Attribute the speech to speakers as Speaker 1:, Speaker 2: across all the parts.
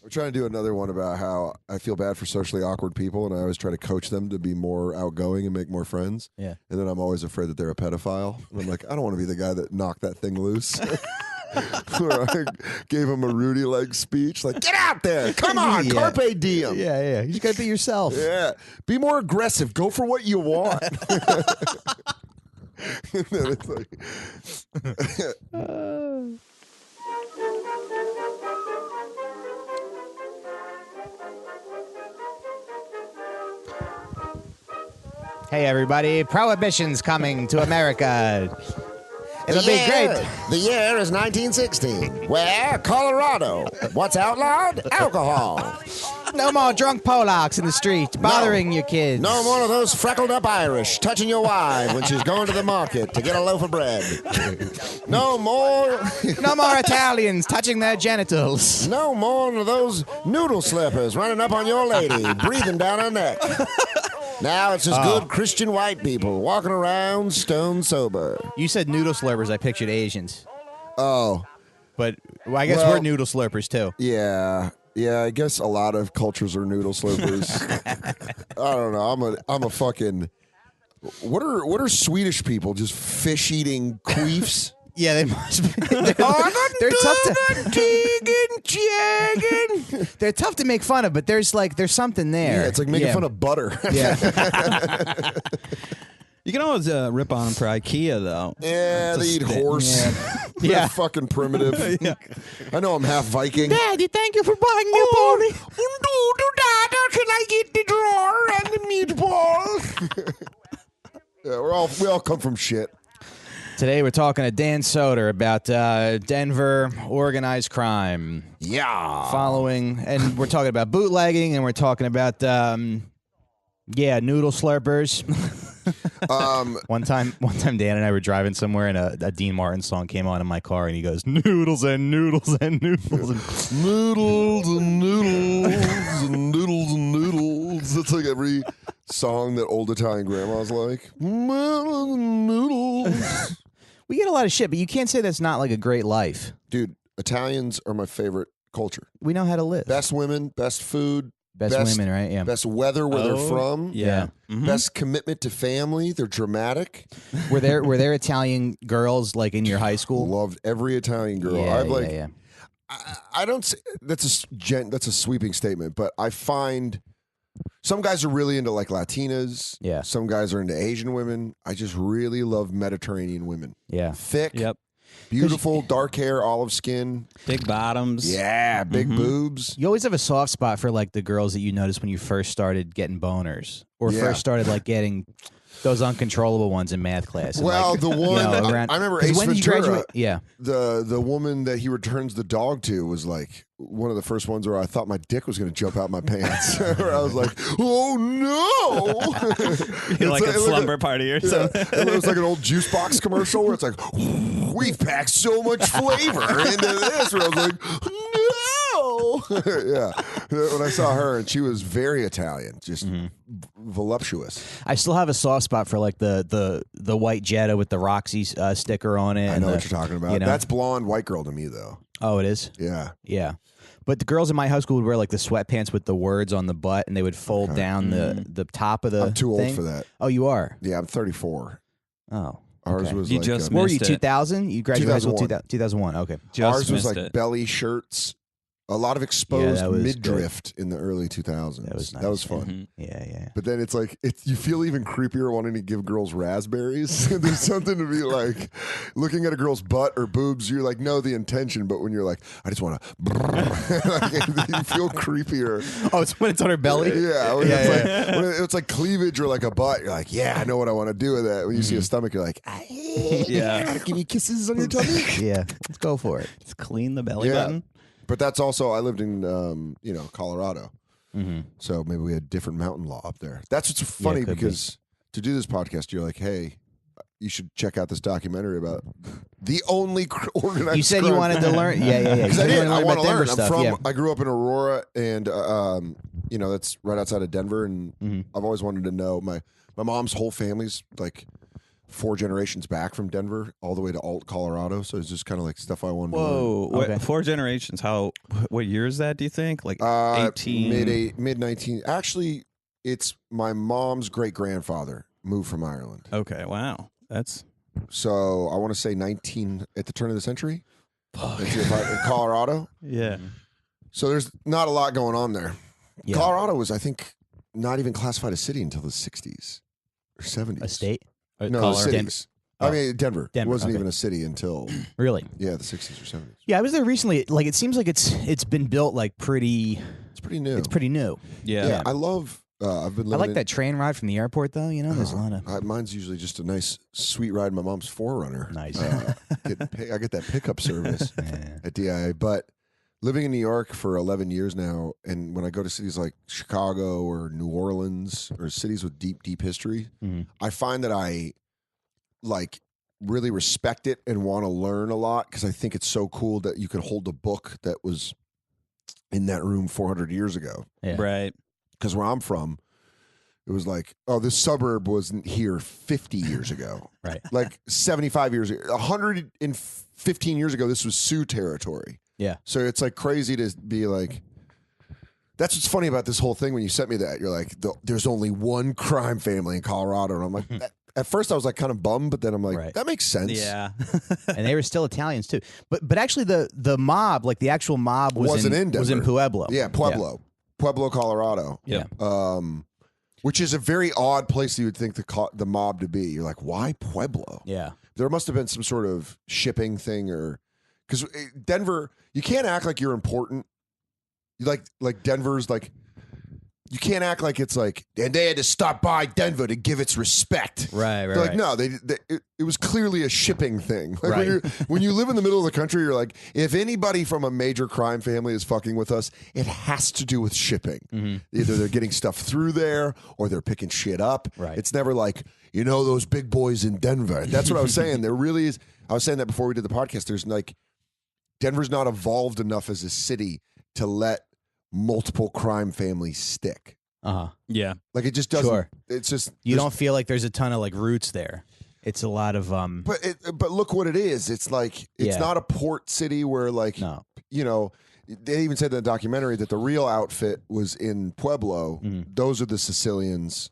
Speaker 1: We're trying to do another one about how I feel bad for socially awkward people, and I always try to coach them to be more outgoing and make more friends.
Speaker 2: Yeah.
Speaker 1: And then I'm always afraid that they're a pedophile. And I'm like, I don't want to be the guy that knocked that thing loose. Where I gave him a Rudy leg speech, like, get out there, come on,
Speaker 2: Yeah.
Speaker 1: carpe diem.
Speaker 2: Yeah. You just gotta be yourself.
Speaker 1: Yeah, be more aggressive. Go for what you want. And then it's like,
Speaker 2: Hey, everybody! Prohibition's coming to America. It'll be great.
Speaker 3: The year is 1916. Where? Colorado. What's outlawed? Alcohol.
Speaker 2: No more drunk Polacks in the street bothering your kids.
Speaker 3: No more of those freckled up Irish touching your wife when she's going to the market to get a loaf of bread. No more.
Speaker 2: No more Italians touching their genitals.
Speaker 3: No more of those noodle slippers running up on your lady, breathing down her neck. Now it's just good Christian white people walking around stone sober.
Speaker 2: You said noodle slurpers. I pictured Asians.
Speaker 1: oh,
Speaker 2: But I guess
Speaker 1: Well-
Speaker 2: we're noodle slurpers, too.
Speaker 1: yeah. Yeah, I guess a lot of cultures are noodle slurpers. I don't know. I'm a fucking. What are Swedish people? Just fish eating queefs?
Speaker 2: Yeah, they must be. They're tough to. They're tough to make fun of, but there's something there.
Speaker 1: Yeah, it's like making fun of butter.
Speaker 2: Yeah.
Speaker 4: You can always rip on them for IKEA, though.
Speaker 1: Yeah, they eat horse. They're
Speaker 2: Yeah.
Speaker 1: fucking primitive. I know I'm half Viking.
Speaker 2: Daddy, thank you for buying me a pony.
Speaker 1: Can I get the drawer and the meatball? Yeah, we all come from shit.
Speaker 2: Today we're talking to Dan Soder about Denver organized crime.
Speaker 1: Yeah.
Speaker 2: Following, and we're talking about bootlegging, and we're talking about noodle slurpers. One time, Dan and I were driving somewhere, and a Dean Martin song came on in my car, and he goes, "Noodles and noodles and noodles and
Speaker 1: Noodles and noodles and noodles and noodles. It's like every song that old Italian grandmas like. Noodles and noodles.
Speaker 2: We get a lot of shit, but you can't say that's not like a great life.
Speaker 1: Dude, Italians are my favorite culture.
Speaker 2: We know how to live.
Speaker 1: Best women, best food,
Speaker 2: Best women, right? Yeah.
Speaker 1: best weather where they're from.
Speaker 4: Yeah.
Speaker 1: Best commitment to family. They're dramatic.
Speaker 2: Were there Italian girls like in your high school?
Speaker 1: Loved every Italian girl.
Speaker 2: Yeah,
Speaker 1: I've like
Speaker 2: yeah.
Speaker 1: I don't say that's a sweeping statement, but I find some guys are really into like Latinas.
Speaker 2: Yeah.
Speaker 1: Some guys are into Asian women. I just really love Mediterranean women.
Speaker 2: Yeah.
Speaker 1: Thick,
Speaker 4: Yep.
Speaker 1: beautiful, dark hair, olive skin.
Speaker 4: Big bottoms.
Speaker 1: Yeah, big boobs.
Speaker 2: You always have a soft spot for like the girls that you noticed when you first started getting boners or
Speaker 1: Yeah.
Speaker 2: first started like getting those uncontrollable ones in math class. And,
Speaker 1: Well,
Speaker 2: like,
Speaker 1: the one I remember
Speaker 2: 'cause
Speaker 1: Ace
Speaker 2: when you
Speaker 1: Ventura.
Speaker 2: graduate, yeah.
Speaker 1: The woman that he returns the dog to was like one of the first ones where I thought my dick was going to jump out my pants. Where I was like, "Oh no!"
Speaker 4: You're like a
Speaker 1: It's
Speaker 4: slumber party or
Speaker 1: Yeah.
Speaker 4: something.
Speaker 1: And it was like an old juice box commercial where it's like, "We've packed so much flavor into this." Where I was like, "No!" Yeah. When I saw her, and she was very Italian, just voluptuous.
Speaker 2: I still have a soft spot for like the white Jetta with the Roxy sticker on it.
Speaker 1: I know what you're talking about.
Speaker 2: You know?
Speaker 1: That's blonde white girl to me, though.
Speaker 2: Oh, it is?
Speaker 1: Yeah.
Speaker 2: Yeah. But the girls in my high school would wear like the sweatpants with the words on the butt, and they would fold down the top of the
Speaker 1: I'm too old
Speaker 2: thing.
Speaker 1: for that.
Speaker 2: Oh, you are?
Speaker 1: Yeah, I'm 34.
Speaker 2: Oh.
Speaker 1: Ours
Speaker 2: okay.
Speaker 1: was
Speaker 4: You
Speaker 1: like
Speaker 4: just
Speaker 2: What were you,
Speaker 4: missed it.
Speaker 2: 2000? You graduated high school 2001. Okay.
Speaker 4: Just
Speaker 1: ours was
Speaker 4: missed
Speaker 1: like
Speaker 4: it.
Speaker 1: belly shirts, a lot of exposed
Speaker 2: that was
Speaker 1: midriff in the early 2000s.
Speaker 2: That was nice.
Speaker 1: That was fun.
Speaker 2: Yeah.
Speaker 1: But then it's like you feel even creepier wanting to give girls raspberries. There's something to be like looking at a girl's butt or boobs. You're like, know the intention, but when you're like, I just want to, like, you feel creepier.
Speaker 2: Oh, it's when it's on her belly?
Speaker 1: Yeah, when it's like cleavage or like a butt. You're like, yeah, I know what I want to do with that. When you see a stomach, you're like,
Speaker 4: Yeah.
Speaker 1: give me kisses on your tummy.
Speaker 2: Yeah. Let's go for it.
Speaker 4: Just clean the belly
Speaker 1: Yeah.
Speaker 4: button.
Speaker 1: But that's also I lived in Colorado, so maybe we had different mountain law up there. That's what's funny
Speaker 2: could
Speaker 1: because to do this podcast, you're like, hey, you should check out this documentary about the only organized.
Speaker 2: You said you
Speaker 1: crime.
Speaker 2: wanted to learn. Yeah. You
Speaker 1: Because I
Speaker 2: said you
Speaker 1: did.
Speaker 2: wanted
Speaker 1: I
Speaker 2: to
Speaker 1: want
Speaker 2: about
Speaker 1: to learn.
Speaker 2: Denver stuff.
Speaker 1: I'm
Speaker 2: Yeah.
Speaker 1: from. I grew up in Aurora, and that's right outside of Denver. And I've always wanted to know. My mom's whole family's like 4 generations back from Denver all the way to Alt, Colorado. So it's just kind of like stuff I wanted to learn.
Speaker 4: Whoa,
Speaker 2: Okay.
Speaker 4: 4 generations. What year is that? Do you think? Like 18,
Speaker 1: mid 19. Actually, it's my mom's great grandfather moved from Ireland.
Speaker 4: Okay, wow, that's
Speaker 1: So I want to say 19 at the turn of the century. In Colorado.
Speaker 4: yeah.
Speaker 1: So there's not a lot going on there.
Speaker 2: Yeah.
Speaker 1: Colorado was, I think, not even classified a city until the 60s or 70s.
Speaker 2: A state?
Speaker 1: No,
Speaker 2: Colorado?
Speaker 1: cities. I mean, Denver.
Speaker 2: Denver,
Speaker 1: wasn't
Speaker 2: okay.
Speaker 1: even a city until
Speaker 2: Really?
Speaker 1: the 60s or 70s.
Speaker 2: Yeah, I was there recently. Like, it seems like it's been built like pretty.
Speaker 1: It's pretty new.
Speaker 2: It's pretty new.
Speaker 4: Yeah.
Speaker 1: I love. I've been.
Speaker 2: I
Speaker 1: Living
Speaker 2: like that train ride from the airport, though. You know, there's a lot of
Speaker 1: mine's usually just a nice, sweet ride. My mom's 4Runner.
Speaker 2: nice.
Speaker 1: I get that pickup service at DIA. But living in New York for 11 years now, and when I go to cities like Chicago or New Orleans or cities with deep, deep history, I find that I like really respect it and want to learn a lot because I think it's so cool that you could hold a book that was in that room 400 years ago.
Speaker 2: Yeah.
Speaker 4: Right.
Speaker 1: Because where I'm from, it was like, oh, this suburb wasn't here 50 years ago.
Speaker 2: Right.
Speaker 1: Like 75 years ago. 115 years ago, this was Sioux territory.
Speaker 2: Yeah.
Speaker 1: So it's like crazy to be like, that's what's funny about this whole thing. When you sent me that, you're like, there's only one crime family in Colorado. And I'm like, at first I was like kind of bummed, but then I'm like,
Speaker 2: Right.
Speaker 1: that makes sense.
Speaker 4: Yeah.
Speaker 2: And they were still Italians too. But actually the mob, like the actual mob
Speaker 1: Wasn't in
Speaker 2: was in
Speaker 1: Denver.
Speaker 2: Pueblo.
Speaker 1: Yeah, Pueblo. Pueblo, Colorado.
Speaker 2: Yeah.
Speaker 1: Which is a very odd place you would think the mob to be. You're like, why Pueblo?
Speaker 2: Yeah.
Speaker 1: There must have been some sort of shipping thing, or because Denver, you can't act like you're important. You like Denver's like, you can't act like it's like, and they had to stop by Denver to give its respect.
Speaker 2: Right,
Speaker 1: They're like, no, it was clearly a shipping thing. Like
Speaker 2: Right.
Speaker 1: when you live in the middle of the country, you're like, if anybody from a major crime family is fucking with us, it has to do with shipping.
Speaker 2: Mm-hmm.
Speaker 1: Either they're getting stuff through there or they're picking shit up.
Speaker 2: Right.
Speaker 1: It's never like, those big boys in Denver. That's what I was saying. There really is. I was saying that before we did the podcast. There's like, Denver's not evolved enough as a city to let multiple crime families stick.
Speaker 4: Yeah.
Speaker 1: Like it just doesn't.
Speaker 2: Sure.
Speaker 1: It's just
Speaker 2: You don't feel like there's a ton of like roots there. It's a lot of
Speaker 1: But look what it is. It's like it's
Speaker 2: Yeah.
Speaker 1: not a port city where like
Speaker 2: no.
Speaker 1: They even said in the documentary that the real outfit was in Pueblo. Those are the Sicilians.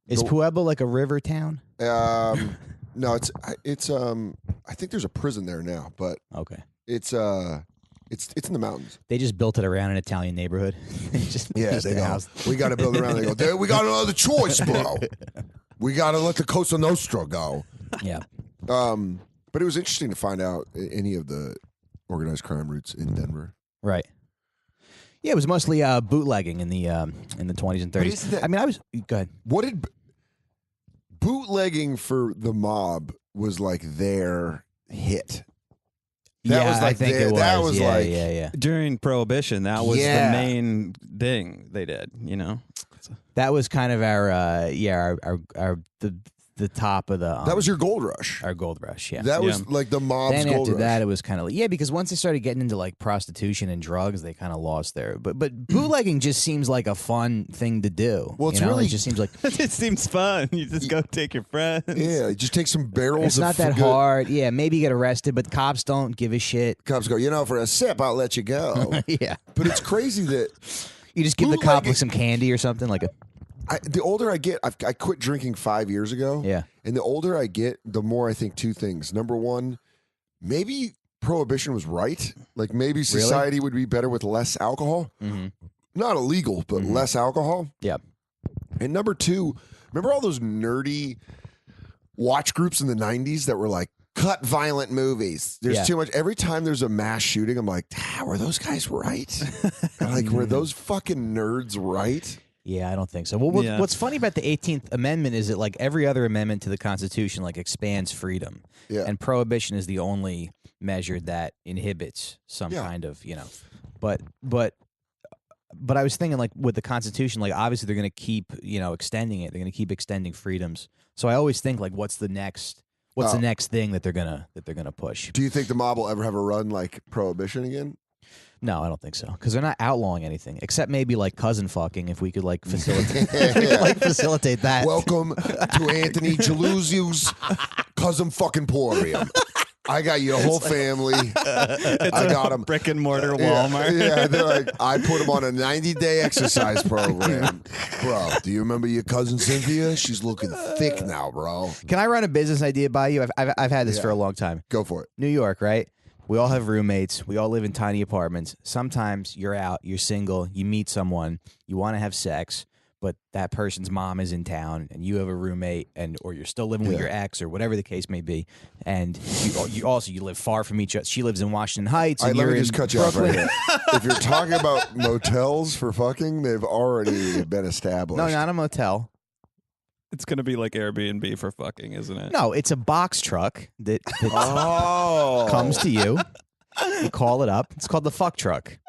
Speaker 2: Is Pueblo like a river town?
Speaker 1: No, it's I think there's a prison there now, but
Speaker 2: Okay.
Speaker 1: it's in the mountains.
Speaker 2: They just built it around an Italian neighborhood. Just
Speaker 1: Yeah,
Speaker 2: used
Speaker 1: they
Speaker 2: the
Speaker 1: go.
Speaker 2: house.
Speaker 1: We got to build around. They go. There, we got another choice, bro. We got to let the Cosa Nostra go.
Speaker 2: Yeah.
Speaker 1: But it was interesting to find out any of the organized crime routes in Denver.
Speaker 2: Right. Yeah, it was mostly bootlegging in the 20s and 30s.
Speaker 1: isn't that-
Speaker 2: I mean, I was go ahead.
Speaker 1: What did bootlegging for the mob was like their hit? That
Speaker 2: yeah,
Speaker 1: was like
Speaker 2: I think
Speaker 1: their-
Speaker 2: it was.
Speaker 1: that was
Speaker 2: yeah,
Speaker 1: like-
Speaker 2: yeah.
Speaker 4: During Prohibition, that was
Speaker 1: Yeah.
Speaker 4: the main thing they did,
Speaker 2: That was kind of our the top of the
Speaker 1: That was your gold rush.
Speaker 2: our gold rush. Yeah.
Speaker 1: That was
Speaker 4: Yeah.
Speaker 1: like the mob's
Speaker 2: Then
Speaker 1: gold
Speaker 2: after
Speaker 1: rush.
Speaker 2: that, it was kind of like, because once they started getting into like prostitution and drugs, they kind of lost their. But bootlegging just seems like a fun thing to do.
Speaker 1: Well, it's
Speaker 2: you know?
Speaker 1: really-
Speaker 2: it just seems like
Speaker 4: It seems fun. You just go take your friends.
Speaker 1: Yeah, just take some barrels.
Speaker 2: it's
Speaker 1: of
Speaker 2: not that
Speaker 1: good-
Speaker 2: hard. Yeah, maybe you get arrested, but cops don't give a shit.
Speaker 1: Cops go, for a sip, I'll let you go.
Speaker 2: Yeah,
Speaker 1: But it's crazy that
Speaker 2: you just give the cop
Speaker 1: Bootlegging-
Speaker 2: like some candy or something like a.
Speaker 1: the older I get, I quit drinking 5 years ago.
Speaker 2: Yeah.
Speaker 1: And the older I get, the more I think two things. Number one, maybe Prohibition was right. Like maybe society would be better with less alcohol. Not illegal, but less alcohol.
Speaker 2: Yeah.
Speaker 1: And number two, remember all those nerdy watch groups in the 90s that were like, cut violent movies. There's
Speaker 2: Yeah.
Speaker 1: too much. Every time there's a mass shooting, I'm like, were those guys right? Like, were those fucking nerds right?
Speaker 2: Yeah, I don't think so. Well, what's funny about the 18th Amendment is that like every other amendment to the Constitution like expands freedom.
Speaker 1: Yeah.
Speaker 2: And prohibition is the only measure that inhibits some kind of, But I was thinking like with the Constitution, like obviously they're going to keep, extending it. They're going to keep extending freedoms. So I always think like what's the next thing that they're going to push?
Speaker 1: Do you think the mob will ever have a run like Prohibition again?
Speaker 2: No, I don't think so. Because they're not outlawing anything, except maybe like cousin fucking. If we could like facilitate that.
Speaker 1: Welcome to Anthony Jaluzio's cousin fucking Porium. I got your whole family. I got them.
Speaker 4: Brick and mortar Walmart.
Speaker 1: Yeah, they're like, I put them on a 90-day exercise program. Bro, do you remember your cousin Cynthia? She's looking thick now, bro.
Speaker 2: Can I run a business idea by you? I've had this for a long time.
Speaker 1: Go for it.
Speaker 2: New York, right? We all have roommates. We all live in tiny apartments. Sometimes you're out, you're single, you meet someone, you want to have sex, but that person's mom is in town, and you have a roommate, or you're still living with your ex, or whatever the case may be, and you live far from each other. She lives in Washington Heights, and
Speaker 1: let
Speaker 2: you're
Speaker 1: me just
Speaker 2: in
Speaker 1: cut you off
Speaker 2: Brooklyn.
Speaker 1: right here. If you're talking about motels for fucking, they've already been established.
Speaker 2: No, not a motel.
Speaker 4: It's going to be like Airbnb for fucking, isn't it?
Speaker 2: No, it's a box truck that
Speaker 1: Oh.
Speaker 2: comes to you. You call it up. It's called the fuck truck.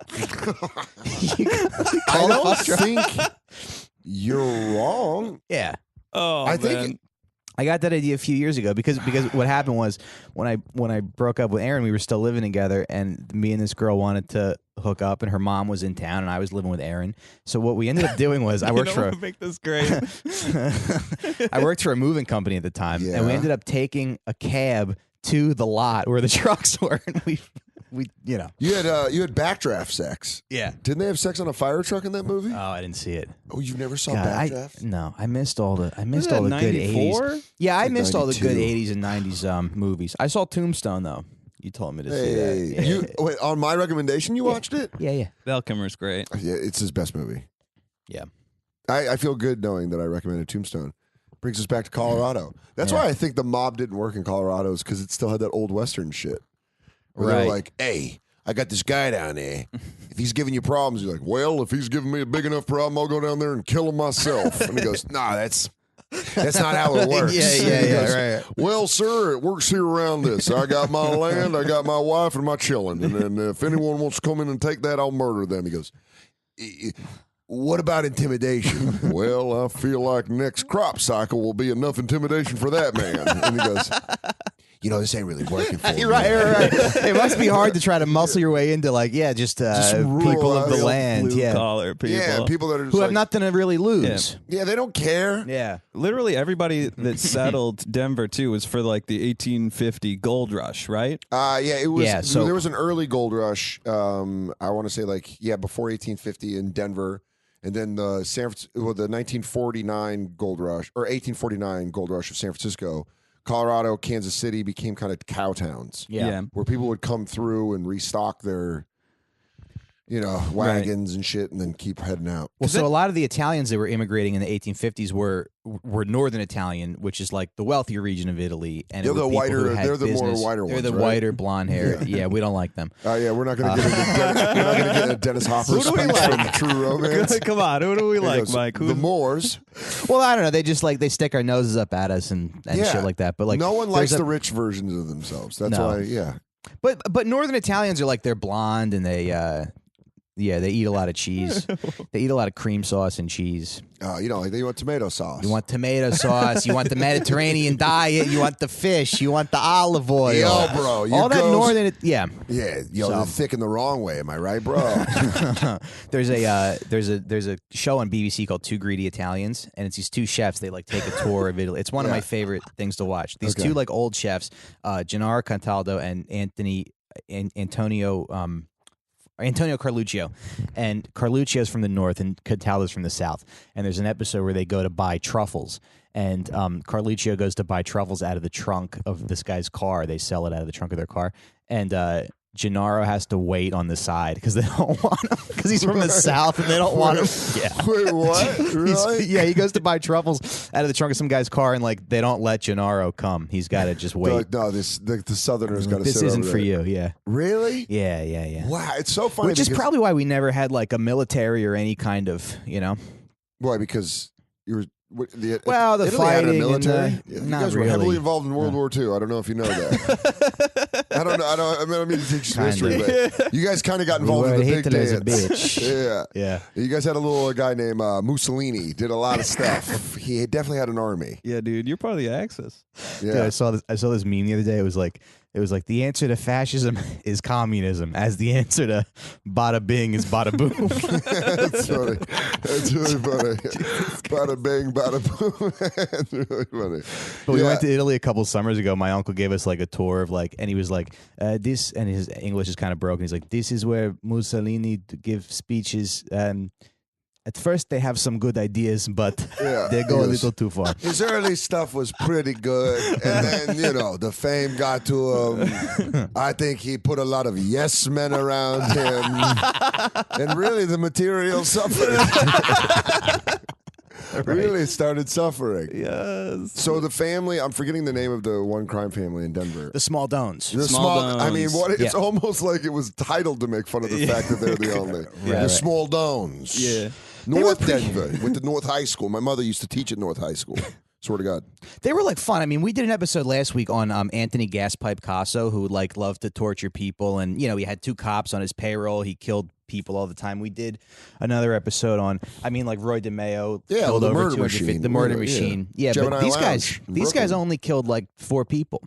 Speaker 1: I don't think you're wrong.
Speaker 2: Yeah.
Speaker 4: Oh,
Speaker 1: I think
Speaker 4: man.
Speaker 2: I got that idea a few years ago because what happened was when I broke up with Aaron, we were still living together, and me and this girl wanted to hook up, and her mom was in town, and I was living with Aaron. So what we ended up doing was I worked for
Speaker 4: make this great.
Speaker 2: I worked for a moving company at the time, and we
Speaker 1: Yeah.
Speaker 2: ended up taking a cab to the lot where the trucks were, and we you had
Speaker 1: backdraft sex.
Speaker 2: yeah.
Speaker 1: Didn't they have sex on a fire truck in that movie?
Speaker 2: Oh, I didn't see it.
Speaker 1: Oh, you never saw
Speaker 2: God,
Speaker 1: backdraft?
Speaker 2: No, I missed all the
Speaker 4: Wasn't
Speaker 2: good
Speaker 4: that
Speaker 2: 80s.
Speaker 4: 94?
Speaker 2: Yeah, I
Speaker 1: Like
Speaker 2: missed all the good
Speaker 1: 92.
Speaker 2: 80s and 90s movies. I saw Tombstone though. You told me to see
Speaker 1: Hey,
Speaker 2: that. Yeah.
Speaker 1: wait, on my recommendation, you watched it?
Speaker 2: Yeah.
Speaker 4: Val Kilmer's great.
Speaker 1: Yeah, it's his best movie.
Speaker 2: Yeah.
Speaker 1: I feel good knowing that I recommended Tombstone. Brings us back to Colorado. That's why I think the mob didn't work in Colorado, is because it still had that old Western shit. Where
Speaker 2: Right.
Speaker 1: they're like, hey, I got this guy down there. If he's giving you problems, you're like, well, if he's giving me a big enough problem, I'll go down there and kill him myself. And he goes, nah, that's not how it works.
Speaker 2: Yeah,
Speaker 1: And he goes,
Speaker 2: right.
Speaker 1: well, sir, it works here around this. I got my land, I got my wife, and my children. And then if anyone wants to come in and take that, I'll murder them. He goes, what about intimidation? Well, I feel like next crop cycle will be enough intimidation for that man. And he goes, this ain't really working for me.
Speaker 2: Right. It must be hard to try to muscle your way into just
Speaker 1: rural,
Speaker 2: people of the
Speaker 1: real
Speaker 2: land,
Speaker 4: Blue collar people.
Speaker 1: Yeah, people that are just
Speaker 2: who have
Speaker 1: like,
Speaker 2: nothing to really lose.
Speaker 1: yeah, they don't care.
Speaker 2: Yeah.
Speaker 4: Literally everybody that settled Denver too was for like the 1850 gold rush, right?
Speaker 1: It was.
Speaker 2: Yeah, so-
Speaker 1: there was an early gold rush. I want to say before 1850 in Denver, and then the 1949 gold rush or 1849 gold rush of San Francisco. Colorado, Kansas City became kind of cow towns.
Speaker 2: Yeah.
Speaker 1: Where people would come through and restock their, wagons and shit, and then keep heading out.
Speaker 2: Well, so a lot of the Italians that were immigrating in the 1850s were Northern Italian, which is like the wealthier region of Italy, and
Speaker 1: They're
Speaker 2: it was
Speaker 1: the
Speaker 2: people
Speaker 1: whiter-
Speaker 2: who had
Speaker 1: they're the more
Speaker 2: business.
Speaker 1: whiter
Speaker 2: They're
Speaker 1: ones,
Speaker 2: the
Speaker 1: right?
Speaker 2: whiter, blonde hair. Yeah, we don't like them.
Speaker 1: Yeah, we're not going to get into Dennis Hopper
Speaker 4: Who do we
Speaker 1: speech
Speaker 4: like?
Speaker 1: from True Romance.
Speaker 4: Come on, who do we
Speaker 1: He
Speaker 4: like,
Speaker 1: goes,
Speaker 4: Mike?
Speaker 1: The Moors.
Speaker 2: Well, I don't know. They just they stick our noses up at us and shit like that. But
Speaker 1: no one likes
Speaker 2: there's
Speaker 1: the rich versions of themselves. That's
Speaker 2: No.
Speaker 1: why, yeah.
Speaker 2: But Northern Italians are they're blonde and they eat a lot of cheese. They eat a lot of cream sauce and cheese.
Speaker 1: They want tomato sauce.
Speaker 2: You want tomato sauce. You want the Mediterranean diet. You want the fish. You want the olive oil.
Speaker 1: Yo, bro, you
Speaker 2: all that
Speaker 1: goes-
Speaker 2: northern. Yeah.
Speaker 1: Yeah,
Speaker 2: So-
Speaker 1: they're thick in the wrong way. Am I right, bro?
Speaker 2: There's a show on BBC called Two Greedy Italians, and it's these two chefs. They take a tour of Italy. It's one of my favorite things to watch. These two old chefs, Gennaro Cataldo and Antonio Carluccio, and Carluccio's from the north and Cataldo's from the south. And there's an episode where they go to buy truffles, and Carluccio goes to buy truffles out of the trunk of this guy's car. They sell it out of the trunk of their car, and Gennaro has to wait on the side because they don't want him because he's from the south and they don't want him. Yeah.
Speaker 1: Wait, what? Really?
Speaker 2: He goes to buy truffles out of the trunk of some guy's car, and they don't let Gennaro come. He's got to just
Speaker 1: They're
Speaker 2: wait.
Speaker 1: like, no, the Southerners got to sit
Speaker 2: This isn't
Speaker 1: over
Speaker 2: for
Speaker 1: there.
Speaker 2: you. Yeah.
Speaker 1: Really?
Speaker 2: Yeah.
Speaker 1: Wow, it's so funny.
Speaker 2: Which is
Speaker 1: because-
Speaker 2: probably why we never had a military or any kind of,
Speaker 1: Why? Because you were. The
Speaker 2: Well, the
Speaker 1: Italy had a
Speaker 2: fighting and
Speaker 1: military.
Speaker 2: the-
Speaker 1: you
Speaker 2: not
Speaker 1: guys were heavily
Speaker 2: really.
Speaker 1: involved in World War II. I don't know if you know that. I don't know. I don't mean to teach you some history, but you guys kind of got involved in the big
Speaker 2: Hitler's a
Speaker 1: dance.
Speaker 2: bitch.
Speaker 1: Yeah. You guys had a little guy named Mussolini. Did a lot of stuff. He definitely had an army.
Speaker 4: Yeah, dude, you're part of the Axis.
Speaker 1: Yeah.
Speaker 2: Dude, I saw this meme the other day. It was It was like the answer to fascism is communism, as the answer to bada bing is bada boom.
Speaker 1: That's funny. That's really funny. Bada bing, bada boom. That's really funny.
Speaker 2: But we went to Italy a couple summers ago. My uncle gave us like a tour of like, and he was like, this, and his English is kind of broken. He's like, this is where Mussolini give speeches. At first, they have some good ideas, but they go a little too far.
Speaker 1: His early stuff was pretty good, and then the fame got to him. I think he put a lot of yes men around him, and really the material suffered. Really started suffering.
Speaker 4: Yes.
Speaker 1: So the family, I'm forgetting the name of the one crime family in Denver.
Speaker 2: The Smaldones.
Speaker 1: The
Speaker 4: Smaldones.
Speaker 1: I mean, it's almost like it was titled to make fun of the fact that they're the only. The Smaldones.
Speaker 4: Yeah.
Speaker 1: North Denver. Went to North High School. My mother used to teach at North High School. Swear to God.
Speaker 2: They were like fun. I mean, we did an episode last week on Anthony Gaspipe Casso, who like loved to torture people, and he had 2 cops on his payroll. He killed people all the time. We did another episode on, like Roy DeMeo killed
Speaker 1: the
Speaker 2: over
Speaker 1: murder
Speaker 2: 250
Speaker 1: machine.
Speaker 2: The murder machine. Yeah,
Speaker 1: Gemini
Speaker 2: but these
Speaker 1: Lounge
Speaker 2: guys
Speaker 1: in
Speaker 2: only killed like 4 people.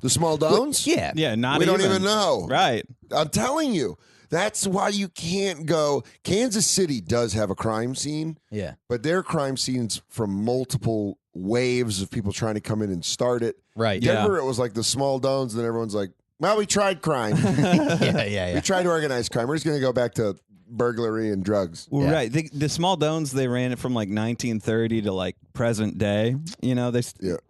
Speaker 1: The Smaldones?
Speaker 2: Yeah.
Speaker 4: Yeah,
Speaker 1: We don't even know.
Speaker 4: Right.
Speaker 1: I'm telling you. That's why you can't go. Kansas City does have a crime scene.
Speaker 2: Yeah.
Speaker 1: But their crime scenes from multiple waves of people trying to come in and start it.
Speaker 2: Right.
Speaker 1: Denver, it was like the Smaldones, and then everyone's like, well, we tried crime.
Speaker 2: Yeah.
Speaker 1: We tried organized crime. We're just going to go back to burglary and drugs.
Speaker 4: Well,
Speaker 2: Yeah.
Speaker 4: right. The Smaldones, they ran it from like 1930 to like present day.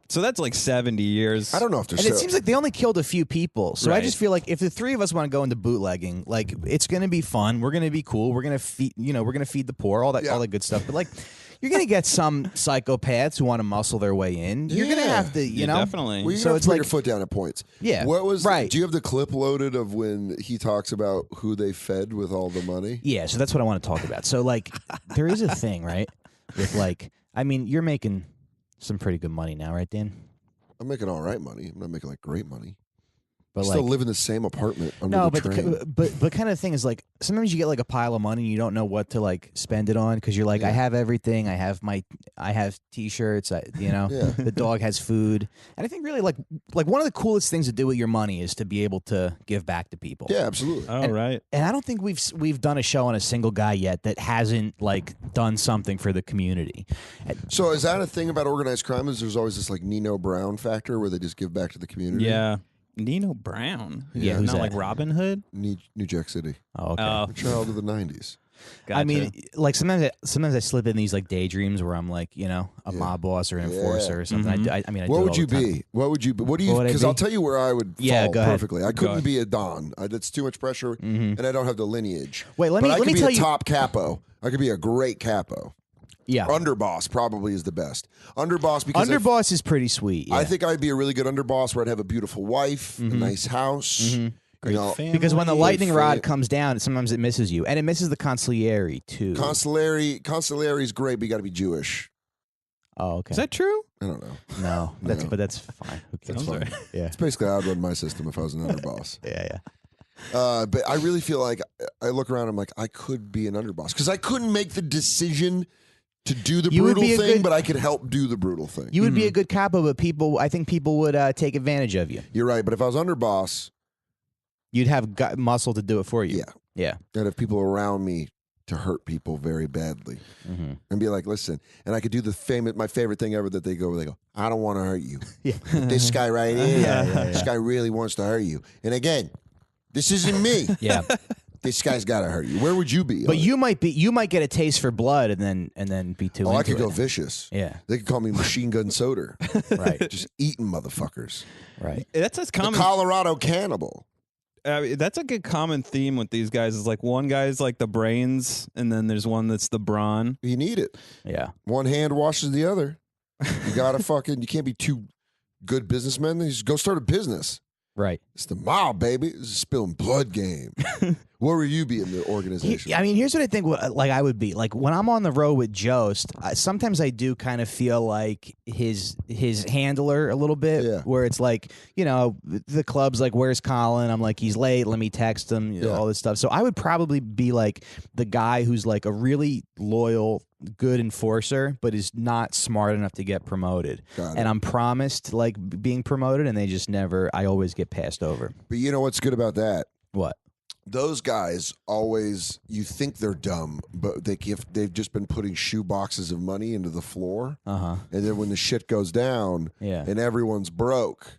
Speaker 4: So that's like 70 years.
Speaker 1: I don't know if they're
Speaker 2: And it seems like they only killed a few people. So I
Speaker 4: Right.
Speaker 2: just feel like if the 3 of us want to go into bootlegging, like it's going to be fun. We're going to be cool. We're going to feed, we're going to feed the poor, all that good stuff. But like, you're going to get some psychopaths who want to muscle their way in. You're going to have to,
Speaker 4: Yeah, definitely.
Speaker 1: Well, you
Speaker 2: So
Speaker 1: have
Speaker 2: it's
Speaker 1: to put
Speaker 2: like
Speaker 1: your foot down at points.
Speaker 2: Yeah,
Speaker 1: What was
Speaker 2: right.
Speaker 1: Do you have the clip loaded of when he talks about who they fed with all the money?
Speaker 2: Yeah, so that's what I want to talk about. So like, there is a thing, right? With like, you're making some pretty good money now, right, Dan?
Speaker 1: I'm making all right money. I'm not making like great money.
Speaker 2: But
Speaker 1: Still live in the same apartment under
Speaker 2: no,
Speaker 1: the
Speaker 2: but
Speaker 1: train.
Speaker 2: but kind of thing is like sometimes you get like a pile of money and you don't know what to like spend it on because you're like I have everything. I have T-shirts. The dog has food, and I think really like one of the coolest things to do with your money is to be able to give back to people.
Speaker 1: Yeah, absolutely.
Speaker 4: Oh, right.
Speaker 2: And I don't think we've done a show on a single guy yet that hasn't like done something for the community.
Speaker 1: So is that a thing about organized crime? Is there's always this like Nino Brown factor where they just give back to the community?
Speaker 4: Yeah. Nino Brown.
Speaker 2: Yeah, who's
Speaker 4: Not
Speaker 2: that?
Speaker 4: like Robin Hood?
Speaker 1: New Jack City.
Speaker 2: Oh, okay.
Speaker 4: Oh,
Speaker 1: A child of the 90s.
Speaker 2: I mean, like sometimes I slip in these like daydreams where I'm like, a mob boss or an enforcer or something.
Speaker 4: Mm-hmm.
Speaker 2: I do
Speaker 1: What
Speaker 2: it
Speaker 1: would
Speaker 2: all
Speaker 1: you
Speaker 2: the time.
Speaker 1: be? What would you be? What do you?
Speaker 2: What would I
Speaker 1: Because I'll
Speaker 2: be?
Speaker 1: tell you where I would
Speaker 2: Yeah,
Speaker 1: fall
Speaker 2: go ahead.
Speaker 1: perfectly. I couldn't be a Don. That's too much pressure, and I don't have the lineage.
Speaker 2: Wait, let
Speaker 1: But
Speaker 2: me-
Speaker 1: I
Speaker 2: let
Speaker 1: could
Speaker 2: me
Speaker 1: be
Speaker 2: tell
Speaker 1: a
Speaker 2: you-
Speaker 1: top capo. I could be a great capo.
Speaker 2: Yeah,
Speaker 1: Underboss probably is the best. Underboss because
Speaker 2: underboss is pretty sweet. Yeah.
Speaker 1: I think I'd be a really good underboss where I'd have a beautiful wife, a nice house.
Speaker 4: great family.
Speaker 2: because when the lightning
Speaker 1: Great
Speaker 2: rod
Speaker 1: fit.
Speaker 2: comes down, sometimes it misses you, and it misses the consigliere too.
Speaker 1: Consigliere is great, but you got to be Jewish.
Speaker 2: Oh, okay.
Speaker 4: Is that true?
Speaker 1: I don't know.
Speaker 2: no? That's
Speaker 1: No.
Speaker 2: but that's fine. Who cares?
Speaker 4: Sounds
Speaker 1: fine.
Speaker 4: right.
Speaker 2: Yeah,
Speaker 1: It's basically how I'd run my system if I was an underboss.
Speaker 2: yeah.
Speaker 1: But I really feel like I look around, I'm like, I could be an underboss because I couldn't make the decision to do the
Speaker 2: You would
Speaker 1: brutal
Speaker 2: be a
Speaker 1: thing,
Speaker 2: good-
Speaker 1: but I could help do the brutal thing.
Speaker 2: You would be a good capo, but I think people would take advantage of you.
Speaker 1: You're right, but if I was underboss,
Speaker 2: You'd have muscle to do it for you.
Speaker 1: yeah,
Speaker 2: Yeah.
Speaker 1: I'd have people around me to hurt people very badly and be like, listen, and I could do my favorite thing ever that they go, I don't want to hurt you.
Speaker 2: Yeah.
Speaker 1: This guy right here, this guy really wants to hurt you. And again, this isn't me.
Speaker 2: Yeah.
Speaker 1: This guy's got to hurt you. Where would you be?
Speaker 2: But
Speaker 1: on it?
Speaker 2: you might get a taste for blood and then be too.
Speaker 1: Oh,
Speaker 2: into
Speaker 1: I could go
Speaker 2: it.
Speaker 1: vicious.
Speaker 2: Yeah.
Speaker 1: They could call me Machine Gun Soder.
Speaker 2: Right.
Speaker 1: Just eating motherfuckers.
Speaker 2: Right.
Speaker 4: That's as
Speaker 1: The
Speaker 4: common.
Speaker 1: Colorado cannibal.
Speaker 4: That's a good common theme with these guys. Is like one guy's like the brains, and then there's one that's the brawn.
Speaker 1: You need it.
Speaker 2: Yeah.
Speaker 1: One hand washes the other. You gotta you can't be two good businessmen. You just go start a business.
Speaker 2: Right.
Speaker 1: It's the mob, baby. It's a spilling blood game. What would you be in the organization?
Speaker 2: I mean, here's what I think. Like I would be like when I'm on the road with Jost. Sometimes I do kind of feel like his handler a little bit.
Speaker 1: Yeah.
Speaker 2: Where it's like, you know, the club's like, "Where's Colin?" I'm like, "He's late. Let me text him." You know, all this stuff. So I would probably be like the guy who's like a really loyal, good enforcer, but is not smart enough to get promoted. And I'm promised like being promoted, and they just never. I always get passed over.
Speaker 1: But you know what's good about that?
Speaker 2: What?
Speaker 1: Those guys always, you think they're dumb, but they've just been putting shoe boxes of money into the floor. And then when the shit goes down and everyone's broke,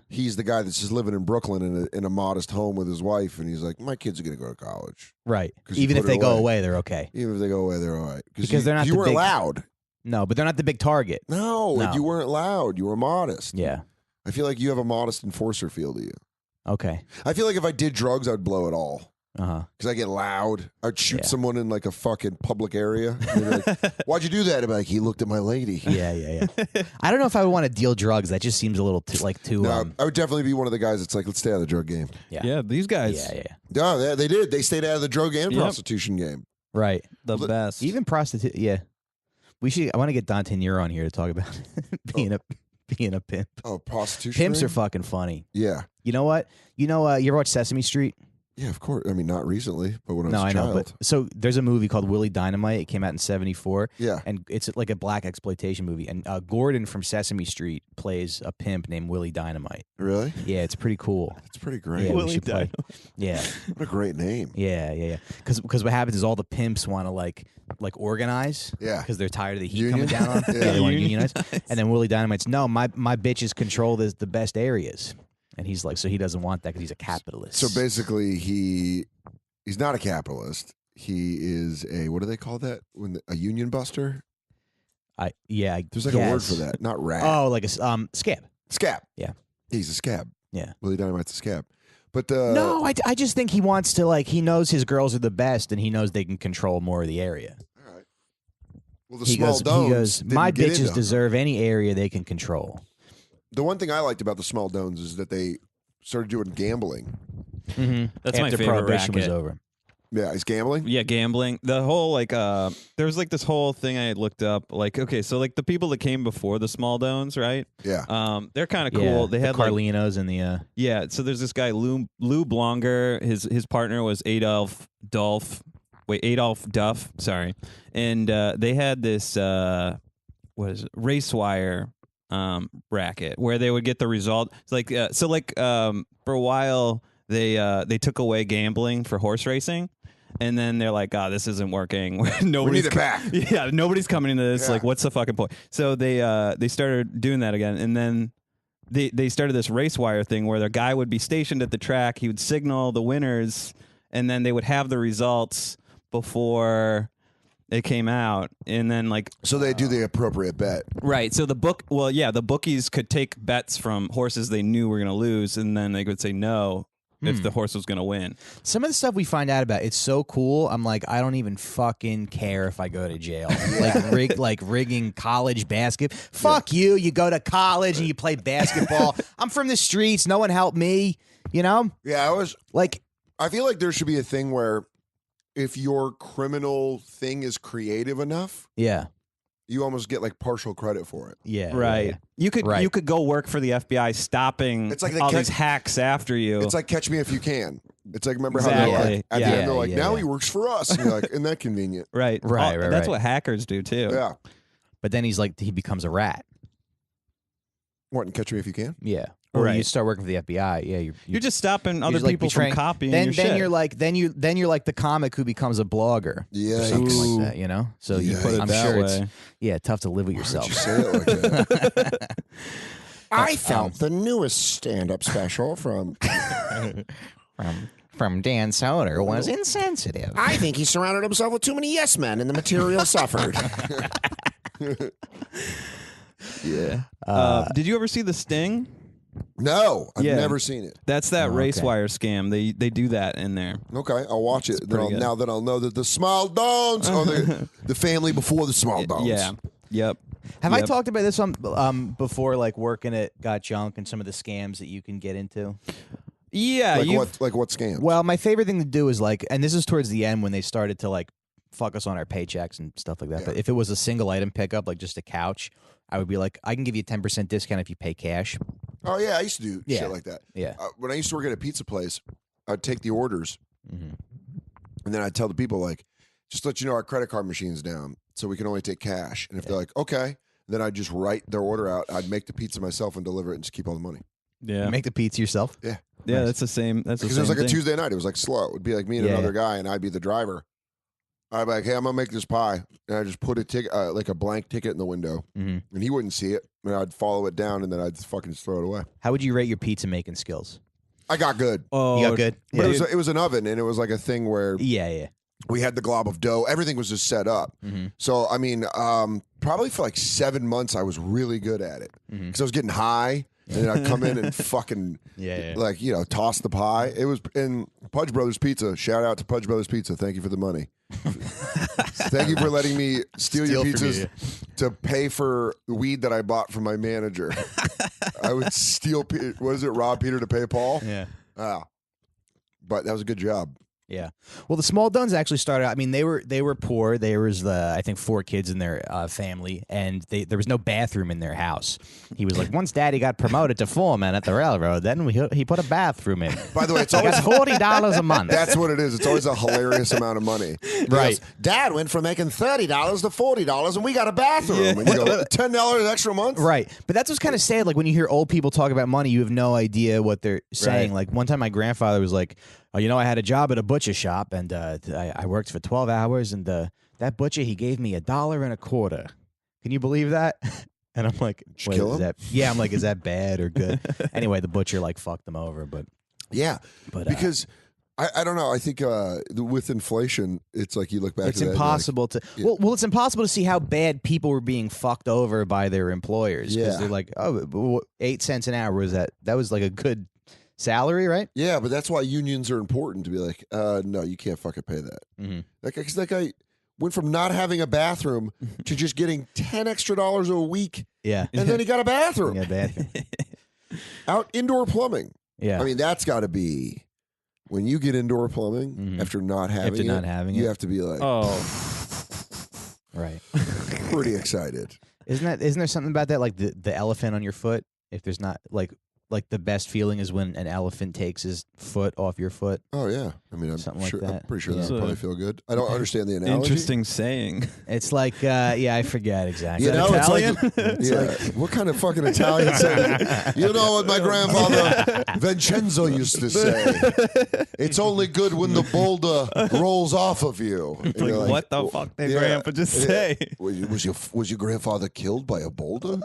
Speaker 1: he's the guy that's just living in Brooklyn in a modest home with his wife, and he's like, my kids are going to go to college.
Speaker 2: Right. Even if they go away, they're okay.
Speaker 1: Even if they go away, they're all right.
Speaker 2: Because they're not
Speaker 1: you
Speaker 2: the
Speaker 1: weren't
Speaker 2: big,
Speaker 1: loud.
Speaker 2: No, but they're not the big target.
Speaker 1: No, you weren't loud. You were modest.
Speaker 2: Yeah.
Speaker 1: I feel like you have a modest enforcer feel to you.
Speaker 2: Okay.
Speaker 1: I feel like if I did drugs, I'd blow it all. Because I get loud. I'd shoot someone in like a fucking public area. Like, why'd you do that? I'd be like, he looked at my lady.
Speaker 2: Yeah. I don't know if I would want to deal drugs. That just seems a little too.
Speaker 1: No, I would definitely be one of the guys that's like, let's stay out of the drug game.
Speaker 4: Yeah, these guys.
Speaker 2: Yeah.
Speaker 1: No, they did. They stayed out of the drug and prostitution game.
Speaker 2: Right.
Speaker 4: The best.
Speaker 2: Even prostitute. Yeah. We should. I want to get Dante Nero on here to talk about being a pimp.
Speaker 1: Oh, prostitution.
Speaker 2: Pimps are fucking funny.
Speaker 1: Yeah.
Speaker 2: You know what? You ever watch Sesame Street?
Speaker 1: Yeah, of course. I mean, not recently, but when I was a child.
Speaker 2: No, but so there's a movie called Willie Dynamite. It came out in '74.
Speaker 1: Yeah,
Speaker 2: and it's like a black exploitation movie. And Gordon from Sesame Street plays a pimp named Willie Dynamite.
Speaker 1: Really?
Speaker 2: Yeah, it's pretty cool.
Speaker 1: It's pretty great.
Speaker 2: Yeah,
Speaker 4: Willie Dynamite.
Speaker 2: Yeah.
Speaker 1: What a great name.
Speaker 2: Yeah. Because what happens is all the pimps want to like organize.
Speaker 1: Yeah.
Speaker 2: Because they're tired of the heat
Speaker 1: Union?
Speaker 2: coming down on them.
Speaker 1: Yeah.
Speaker 2: They want to unionize. And then Willie Dynamite's no, my bitches control the best areas. And he's like, so he doesn't want that because he's a capitalist.
Speaker 1: So basically, he's not a capitalist. He is a, what do they call that? A union buster?
Speaker 2: There's
Speaker 1: like a word for that. Not rat.
Speaker 2: Oh, like a scab.
Speaker 1: Scab.
Speaker 2: Yeah.
Speaker 1: He's a scab.
Speaker 2: Yeah.
Speaker 1: Willie Dynamite's a scab. But
Speaker 2: no, I just think he wants to he knows his girls are the best, and he knows they can control more of the area.
Speaker 1: All right. Well, the
Speaker 2: he goes,
Speaker 1: Smaldones
Speaker 2: my
Speaker 1: didn't get
Speaker 2: bitches
Speaker 1: into
Speaker 2: deserve any area they can control.
Speaker 1: The one thing I liked about the Smaldones is that they started doing gambling.
Speaker 2: Mm-hmm.
Speaker 4: That's my
Speaker 2: After
Speaker 4: favorite
Speaker 2: Prohibition was
Speaker 4: racket.
Speaker 2: over.
Speaker 1: Yeah, is gambling?
Speaker 4: Yeah, gambling. The whole there was this whole thing I had looked up. Okay, so the people that came before the Smaldones, right?
Speaker 1: Yeah.
Speaker 4: They're kind of cool.
Speaker 2: Yeah,
Speaker 4: They
Speaker 2: the
Speaker 4: had
Speaker 2: Carlinos and the
Speaker 4: yeah. So there's this guy Lou Blonger. His partner was Adolf Duff. Sorry, and they had this race wire bracket where they would get the result. It's for a while they took away gambling for horse racing. And then they're like, this isn't working.
Speaker 1: Nobody's need it back.
Speaker 4: Yeah, nobody's coming into this.
Speaker 1: Yeah.
Speaker 4: What's the fucking point? So they started doing that again. And then they started this race wire thing where the guy would be stationed at the track. He would signal the winners, and then they would have the results before it came out. And then
Speaker 1: so they do the appropriate bet.
Speaker 4: Right. So the bookies could take bets from horses they knew were going to lose, and then they could say no if the horse was going to win.
Speaker 2: Some of the stuff we find out about, it's so cool. I'm like, I don't even fucking care if I go to jail. Rigging college basket. Fuck you. You go to college and you play basketball. I'm from the streets. No one helped me. You know?
Speaker 1: Yeah, I feel like there should be a thing where if your criminal thing is creative enough, you almost get partial credit for it.
Speaker 2: Yeah.
Speaker 4: Right.
Speaker 2: Yeah.
Speaker 4: You could go work for the FBI stopping
Speaker 1: It's like
Speaker 4: all these hacks after you.
Speaker 1: It's like Catch Me If You Can. It's like, remember how
Speaker 4: Exactly.
Speaker 1: they're at the
Speaker 4: Yeah.
Speaker 1: end they're like, now
Speaker 2: Yeah.
Speaker 1: he works for us. And you're like, isn't that convenient?
Speaker 4: right.
Speaker 2: Right.
Speaker 4: That's what hackers do too.
Speaker 1: Yeah.
Speaker 2: But then he becomes a rat.
Speaker 1: What, and Catch Me If You Can?
Speaker 2: Yeah. Or
Speaker 4: Right.
Speaker 2: you start working for the FBI. Yeah.
Speaker 4: You're just stopping other
Speaker 2: just,
Speaker 4: people from copying
Speaker 2: then
Speaker 4: your shit.
Speaker 2: you're like then you're like the comic who becomes a blogger.
Speaker 1: Yeah.
Speaker 2: Or something like that, you know? So you
Speaker 1: Put it
Speaker 2: I'm
Speaker 4: that
Speaker 2: sure
Speaker 4: way.
Speaker 2: it's tough to live with yourself.
Speaker 1: You say it like that.
Speaker 3: I felt the newest stand-up special from.
Speaker 2: From Dan Soder was insensitive.
Speaker 3: I think he surrounded himself with too many yes men, and the material suffered.
Speaker 1: Yeah.
Speaker 4: Did you ever see The Sting?
Speaker 1: No, I've
Speaker 4: Yeah.
Speaker 1: never seen it.
Speaker 4: That's that race
Speaker 2: okay.
Speaker 4: wire scam. They do that in there.
Speaker 1: Okay, I'll watch it.
Speaker 4: pretty good.
Speaker 1: Now that I'll know that the Smaldones are the family before the Smaldones.
Speaker 4: Yeah. Yep.
Speaker 2: Have I
Speaker 4: Yep.
Speaker 2: talked about this before, like working at Got Junk and some of the scams that you can get into?
Speaker 4: Yeah,
Speaker 1: Like what scams?
Speaker 2: Well, my favorite thing to do is like, and this is towards the end when they started to like fuck us on our paychecks and stuff like that.
Speaker 1: Yeah.
Speaker 2: But if it was a single item pickup, like just a couch, I would be like, I can give you a 10% discount if you pay cash.
Speaker 1: Oh yeah, I used to do shit like that.
Speaker 2: Yeah.
Speaker 1: When I used to work at a pizza place, I'd take the orders,
Speaker 2: Mm-hmm.
Speaker 1: and then I'd tell the people like, just let you know our credit card machine's down, so we can only take cash. And if they're like, okay, then I'd just write their order out. I'd make the pizza myself and deliver it and just keep all the money.
Speaker 4: Yeah.
Speaker 2: You make the pizza yourself?
Speaker 1: Yeah.
Speaker 4: Yeah,
Speaker 2: Nice.
Speaker 4: that's the same. That's the
Speaker 1: Because
Speaker 4: same
Speaker 1: it was like
Speaker 4: thing.
Speaker 1: a Tuesday night. It was like slow. It would be like me and
Speaker 2: Yeah.
Speaker 1: another guy, and I'd be the driver. I'd be like, hey, I'm gonna make this pie, and I just put a ticket, like a blank ticket in the window,
Speaker 2: Mm-hmm.
Speaker 1: and he wouldn't see it, and I'd follow it down, and then I'd just fucking throw it away.
Speaker 2: How would you rate your pizza making skills?
Speaker 1: I got good,
Speaker 4: Oh,
Speaker 2: You got good?
Speaker 1: but
Speaker 2: Yeah.
Speaker 1: it was an oven, and it was like a thing where
Speaker 2: Yeah.
Speaker 1: we had the glob of dough. Everything was just set up.
Speaker 2: Mm-hmm.
Speaker 1: So I mean, probably for like 7 months, I was really good at it because
Speaker 2: Mm-hmm.
Speaker 1: I was getting high, and then I'd come in and fucking like toss the pie. It was in Pudge Brothers Pizza. Shout out to Pudge Brothers Pizza. Thank you for the money. Thank you for letting me steal your
Speaker 2: Steal from
Speaker 1: pizzas to pay for weed that I bought from my manager. I would steal. What is it? Rob Peter to pay Paul.
Speaker 2: Yeah.
Speaker 1: But that was a good job.
Speaker 2: Yeah. Well, the Smaldones actually started out, I mean, they were poor. There was I think 4 kids in their family, and there was no bathroom in their house. He was like, once Daddy got promoted to foreman at the railroad, then he put a bathroom in.
Speaker 1: By the way, it's
Speaker 2: I
Speaker 1: always
Speaker 2: got $40 a month.
Speaker 1: that's what it is. It's always a hilarious amount of money. He
Speaker 2: Right.
Speaker 1: goes, Dad went from making $30 to $40, and we got a bathroom. And you go, $10 extra a month.
Speaker 2: Right. But that's what's kind of sad. Like when you hear old people talk about money, you have no idea what they're saying.
Speaker 4: Right.
Speaker 2: Like one time my grandfather was like, oh, I had a job at a butcher shop, and I worked for 12 hours, and that butcher, he gave me $1.25. Can you believe that? And I'm like,
Speaker 1: Did you kill him?
Speaker 2: Yeah, I'm like, is that bad or good? Anyway, the butcher like fucked them over, but
Speaker 1: Yeah,
Speaker 2: But
Speaker 1: because I don't know. I think with inflation, it's like you look back.
Speaker 2: it's
Speaker 1: to that and
Speaker 2: impossible to
Speaker 1: Yeah.
Speaker 2: well, it's impossible to see how bad people were being fucked over by their employers because
Speaker 1: Yeah.
Speaker 2: they're like, oh, 8 cents an hour was that was like a good salary, right?
Speaker 1: yeah, but that's why unions are important to be like, no, you can't fucking pay that.
Speaker 2: Mm-hmm.
Speaker 1: Because that guy went from not having a bathroom to just getting $10 extra a week,
Speaker 2: Yeah,
Speaker 1: and then he got a bathroom,
Speaker 2: yeah, bathroom.
Speaker 1: out indoor plumbing.
Speaker 2: Yeah,
Speaker 1: I mean, that's got to be when you get indoor plumbing
Speaker 2: Mhm.
Speaker 1: after not having
Speaker 2: After
Speaker 1: it.
Speaker 2: not having
Speaker 1: you
Speaker 2: it.
Speaker 1: have to be like
Speaker 2: right.
Speaker 1: pretty excited.
Speaker 2: Isn't there something about that, like the elephant on your foot? If there's not like the best feeling is when an elephant takes his foot off your foot.
Speaker 1: Oh yeah, I mean, I'm
Speaker 2: Something like
Speaker 1: sure. I'm
Speaker 2: that.
Speaker 1: pretty sure
Speaker 2: Yeah.
Speaker 1: that would probably feel good. I don't understand the analogy.
Speaker 4: Interesting saying.
Speaker 2: It's like, I forget exactly.
Speaker 1: You know, it's like,
Speaker 4: Italian?
Speaker 1: yeah. What kind of fucking Italian saying? You know what my grandfather Vincenzo used to say? It's only good when the boulder rolls off of you. And
Speaker 4: Like,
Speaker 1: you're
Speaker 4: what the fuck did
Speaker 1: yeah,
Speaker 4: Grandpa just
Speaker 1: yeah.
Speaker 4: say?
Speaker 1: Was your grandfather killed by a boulder?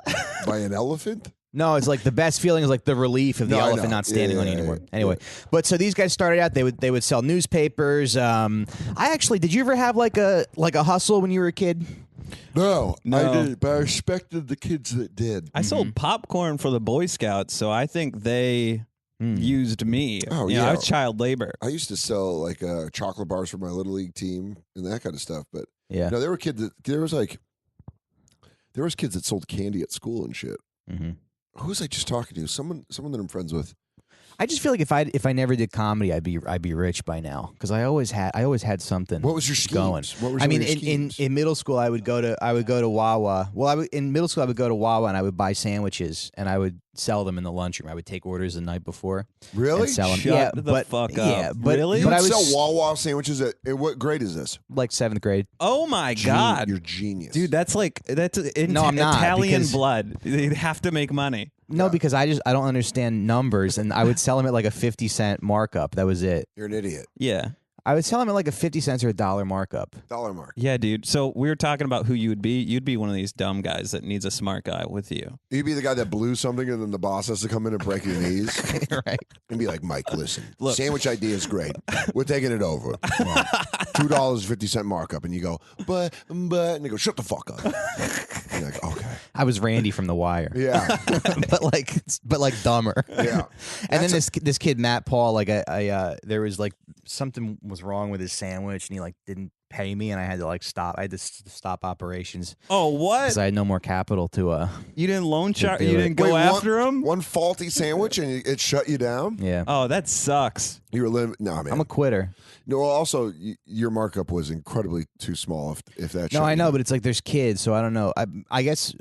Speaker 1: By an elephant?
Speaker 2: No, it's like the best feeling is like the relief of the
Speaker 1: No, I
Speaker 2: elephant
Speaker 1: know.
Speaker 2: not standing
Speaker 1: Yeah,
Speaker 2: on you
Speaker 1: yeah,
Speaker 2: anymore.
Speaker 1: yeah.
Speaker 2: Anyway, but so these guys started out. They would sell newspapers. Did you ever have like a hustle when you were a kid?
Speaker 1: No, I
Speaker 4: No.
Speaker 1: didn't, but I respected the kids that did.
Speaker 4: I sold popcorn for the Boy Scouts, so I think they used me.
Speaker 1: Oh,
Speaker 4: You know,
Speaker 1: yeah.
Speaker 4: I was child labor.
Speaker 1: I used to sell like chocolate bars for my little league team and that kind of stuff. But
Speaker 2: Yeah.
Speaker 1: no, there were kids that there was kids that sold candy at school and shit.
Speaker 2: Mm-hmm.
Speaker 1: Who was I just talking to? Someone that I'm friends with.
Speaker 2: I just feel like if I never did comedy, I'd be rich by now because I always had something.
Speaker 1: What was your schemes?
Speaker 2: going?
Speaker 1: What were
Speaker 2: I
Speaker 1: some
Speaker 2: mean,
Speaker 1: of your
Speaker 2: in
Speaker 1: schemes?
Speaker 2: middle school, I would go to Wawa. Well, in middle school, I would go to Wawa and I would buy sandwiches and I would sell them in the lunchroom. I would take orders the night before
Speaker 1: Really?
Speaker 2: and sell them.
Speaker 4: Shut
Speaker 2: yeah,
Speaker 4: the
Speaker 2: but
Speaker 4: fuck up.
Speaker 2: yeah, but
Speaker 4: Really?
Speaker 1: You
Speaker 2: But I
Speaker 1: would
Speaker 2: was
Speaker 1: sell Wawa sandwiches at what grade is this?
Speaker 2: like 7th grade.
Speaker 4: Oh my God.
Speaker 1: You're genius.
Speaker 4: Dude, that's
Speaker 2: No, I'm not,
Speaker 4: Italian
Speaker 2: because-
Speaker 4: blood. They have to make money.
Speaker 2: No, because I don't understand numbers, and I would sell them at like a 50-cent markup. That was it.
Speaker 1: You're an idiot.
Speaker 4: Yeah.
Speaker 2: I would sell them at like a 50 cents or $1 markup.
Speaker 1: Dollar mark.
Speaker 4: Yeah, dude. So we were talking about who you would be. You'd be one of these dumb guys that needs a smart guy with you.
Speaker 1: You'd be the guy that blew something and then the boss has to come in and break your knees
Speaker 2: Right.
Speaker 1: and be like, Mike, listen,
Speaker 4: Look.
Speaker 1: sandwich idea is great. We're taking it over. $2.50 markup. And you go, but, and they go, shut the fuck up. And you're like, okay.
Speaker 2: I was Randy from The Wire.
Speaker 1: Yeah.
Speaker 2: but like dumber.
Speaker 1: Yeah.
Speaker 2: And then this kid Matt Paul, like I there was like something was wrong with his sandwich, and he like didn't pay me, and I had to like stop. I had to stop operations
Speaker 4: Oh, what?
Speaker 2: because I had no more capital to.
Speaker 4: You didn't loan
Speaker 2: To
Speaker 4: shark?
Speaker 2: do
Speaker 4: You
Speaker 2: it.
Speaker 4: didn't go after him?
Speaker 1: One faulty sandwich and it shut you down.
Speaker 2: Yeah,
Speaker 4: Oh, that sucks.
Speaker 1: You were no, man.
Speaker 2: I'm a quitter.
Speaker 1: No, also your markup was incredibly too small. If that.
Speaker 2: No,
Speaker 1: shut
Speaker 2: I
Speaker 1: you
Speaker 2: know,
Speaker 1: down.
Speaker 2: but it's like there's kids, so I don't know. I guess.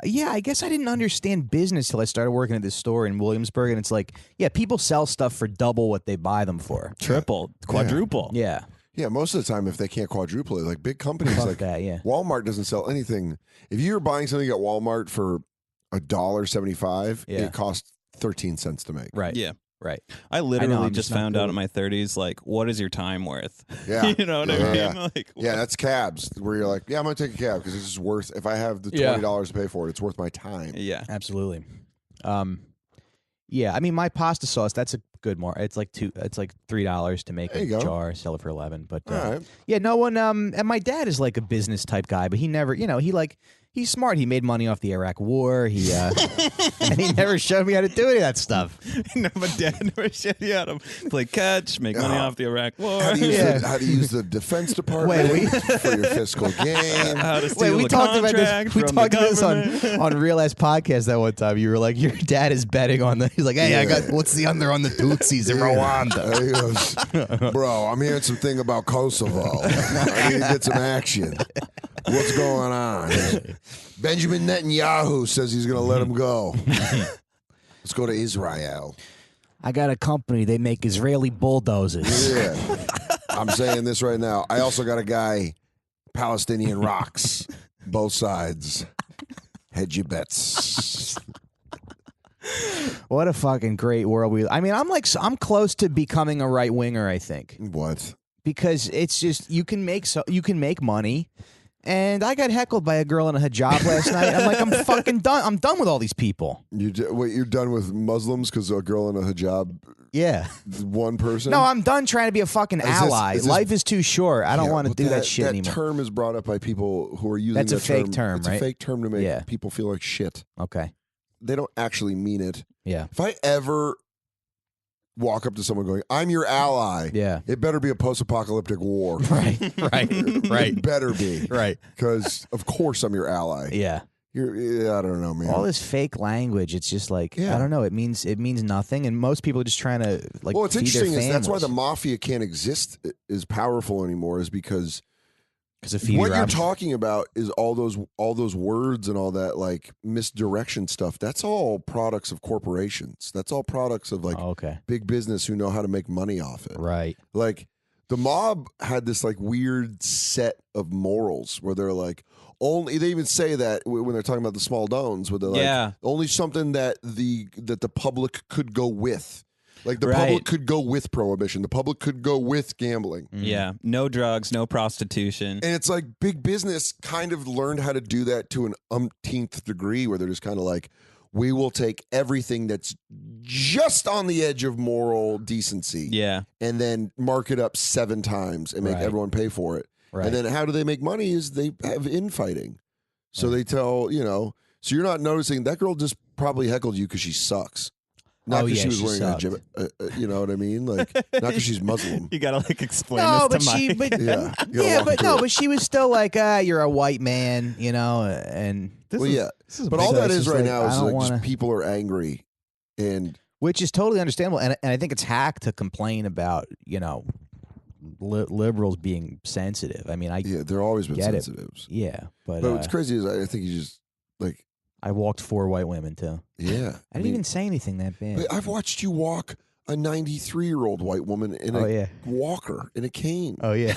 Speaker 2: Yeah, I guess I didn't understand business till I started working at this store in Williamsburg, and it's like, yeah, people sell stuff for double what they buy them for.
Speaker 4: Triple, quadruple.
Speaker 2: Yeah,
Speaker 1: Yeah, most of the time, if they can't quadruple it, like big companies
Speaker 2: fuck
Speaker 1: like
Speaker 2: that. Yeah,
Speaker 1: Walmart doesn't sell anything. If you're buying something at Walmart for $1.75,
Speaker 2: Yeah.
Speaker 1: it costs 13 cents to make.
Speaker 2: right.
Speaker 4: Yeah.
Speaker 2: Right.
Speaker 4: I literally
Speaker 2: I'm
Speaker 4: just
Speaker 2: just not
Speaker 4: found out
Speaker 2: good.
Speaker 4: in my 30s, like, what is your time worth?
Speaker 1: Yeah.
Speaker 4: You know what I
Speaker 1: Yeah,
Speaker 4: mean?
Speaker 1: yeah.
Speaker 4: Like,
Speaker 1: Yeah, that's cabs where you're like, yeah, I'm going to take a cab because this is worth, if I have the
Speaker 2: Yeah.
Speaker 1: $20 to pay for it, it's worth my time.
Speaker 4: yeah.
Speaker 2: Absolutely. Yeah, I mean, my pasta sauce, that's a good it's like $3 to make
Speaker 1: There
Speaker 2: a
Speaker 1: you go.
Speaker 2: jar, sell it for 11. But
Speaker 1: All right.
Speaker 2: yeah, no one and my dad is like a business type guy, but he never, he's smart. He made money off the Iraq war. He and he never showed me how to do any of that stuff.
Speaker 4: No, my dad never showed you how to play catch, make money off the Iraq war.
Speaker 1: How to use,
Speaker 2: Yeah.
Speaker 1: how to use the Defense Department for your fiscal gain.
Speaker 4: How to steal
Speaker 2: we
Speaker 4: a
Speaker 2: talked about
Speaker 4: contract
Speaker 2: this. We
Speaker 4: from
Speaker 2: talked
Speaker 4: the
Speaker 2: about this
Speaker 4: government.
Speaker 2: on Real Ass Podcast that one time. You were like, your dad is betting on the. He's like, hey, I
Speaker 1: Yeah.
Speaker 2: got what's the under on the Tutsis in Rwanda.
Speaker 1: He goes, bro, I'm hearing some thing about Kosovo. I need to get some action. What's going on? Benjamin Netanyahu says he's going to let him go. Let's go to Israel.
Speaker 2: I got a company. They make Israeli bulldozers.
Speaker 1: Yeah. I'm saying this right now. I also got a guy, Palestinian rocks, both sides. Hedge your bets.
Speaker 2: What a fucking great world we. I mean, I'm close to becoming a right winger. I think
Speaker 1: What?
Speaker 2: because it's just you can make money. And I got heckled by a girl in a hijab last night. I'm like, I'm fucking done. I'm done with all these people.
Speaker 1: You're done with Muslims because a girl in a hijab,
Speaker 2: Yeah.
Speaker 1: one person?
Speaker 2: No, I'm done trying to be a fucking
Speaker 1: this-
Speaker 2: ally.
Speaker 1: is this-
Speaker 2: Life is too short. I don't
Speaker 1: Yeah,
Speaker 2: want to
Speaker 1: but
Speaker 2: do that shit
Speaker 1: that
Speaker 2: anymore.
Speaker 1: term is brought up by people who are using
Speaker 2: That's a
Speaker 1: that
Speaker 2: fake term,
Speaker 1: It's
Speaker 2: right?
Speaker 1: a fake term to make
Speaker 2: Yeah.
Speaker 1: people feel like shit.
Speaker 2: Okay.
Speaker 1: They don't actually mean it.
Speaker 2: Yeah.
Speaker 1: If I ever walk up to someone going, I'm your ally,
Speaker 2: Yeah.
Speaker 1: it better be a post-apocalyptic war.
Speaker 2: Right. Right. Right.
Speaker 1: It better be.
Speaker 2: Right.
Speaker 1: Because, of course, I'm your ally.
Speaker 2: Yeah.
Speaker 1: Yeah, I don't know, man.
Speaker 2: All this fake language. It's just like
Speaker 1: Yeah.
Speaker 2: I don't know. It means nothing, and most people are just trying to like.
Speaker 1: Well, what's
Speaker 2: feed their
Speaker 1: interesting is that's why the
Speaker 2: families.
Speaker 1: mafia can't exist as powerful anymore is because
Speaker 2: 'Cause of Phoebe
Speaker 1: what you're
Speaker 2: Robinson.
Speaker 1: talking about is all those words and all that like misdirection stuff. That's all products of corporations. That's all products of like
Speaker 2: Oh, okay.
Speaker 1: big business who know how to make money off it.
Speaker 2: Right.
Speaker 1: Like the mob had this like weird set of morals where they're like only they even say that when they're talking about the Smaldones where they're like
Speaker 4: Yeah.
Speaker 1: only something that the public could go with. Like the
Speaker 2: Right.
Speaker 1: public could go with prohibition. The public could go with gambling.
Speaker 4: Yeah. No drugs, no prostitution.
Speaker 1: And it's like big business kind of learned how to do that to an umpteenth degree where they're just kind of like, we will take everything that's just on the edge of moral decency
Speaker 4: Yeah.
Speaker 1: and then mark it up 7 times and make
Speaker 2: Right.
Speaker 1: everyone pay for it.
Speaker 2: Right.
Speaker 1: And then how do they make money is they have infighting. So they tell, so you're not noticing that girl just probably heckled you because she sucks. Not
Speaker 2: Oh,
Speaker 1: because
Speaker 2: yeah,
Speaker 1: she was
Speaker 2: she
Speaker 1: wearing a
Speaker 2: sucked.
Speaker 1: hijab. You know what I mean? Like, not because she's Muslim.
Speaker 4: You gotta like explain
Speaker 2: No,
Speaker 4: this
Speaker 2: but
Speaker 4: to
Speaker 2: she,
Speaker 4: Mike.
Speaker 2: but
Speaker 1: Yeah. You gotta
Speaker 2: yeah,
Speaker 1: walk
Speaker 2: but
Speaker 1: through
Speaker 2: no,
Speaker 1: it.
Speaker 2: but she was still like, you're a white man, and
Speaker 1: Well, yeah.
Speaker 4: This is
Speaker 1: But
Speaker 4: big-
Speaker 1: all
Speaker 2: So
Speaker 1: that
Speaker 2: it's
Speaker 1: is
Speaker 2: just
Speaker 1: right
Speaker 2: like,
Speaker 1: now
Speaker 2: I
Speaker 1: is
Speaker 2: don't
Speaker 1: like
Speaker 2: wanna-
Speaker 1: just people are angry. And
Speaker 2: which is totally understandable, and I think it's hack to complain about liberals being sensitive. I mean,
Speaker 1: yeah, they're always been
Speaker 2: Get it.
Speaker 1: sensitives.
Speaker 2: yeah, but
Speaker 1: But what's crazy is I think you just like,
Speaker 2: I walked 4 white women too.
Speaker 1: yeah.
Speaker 2: I didn't even say anything that bad.
Speaker 1: But I've watched you walk a 93-year-old white woman in
Speaker 2: Oh
Speaker 1: a
Speaker 2: yeah,
Speaker 1: walker, in a cane.
Speaker 2: oh yeah.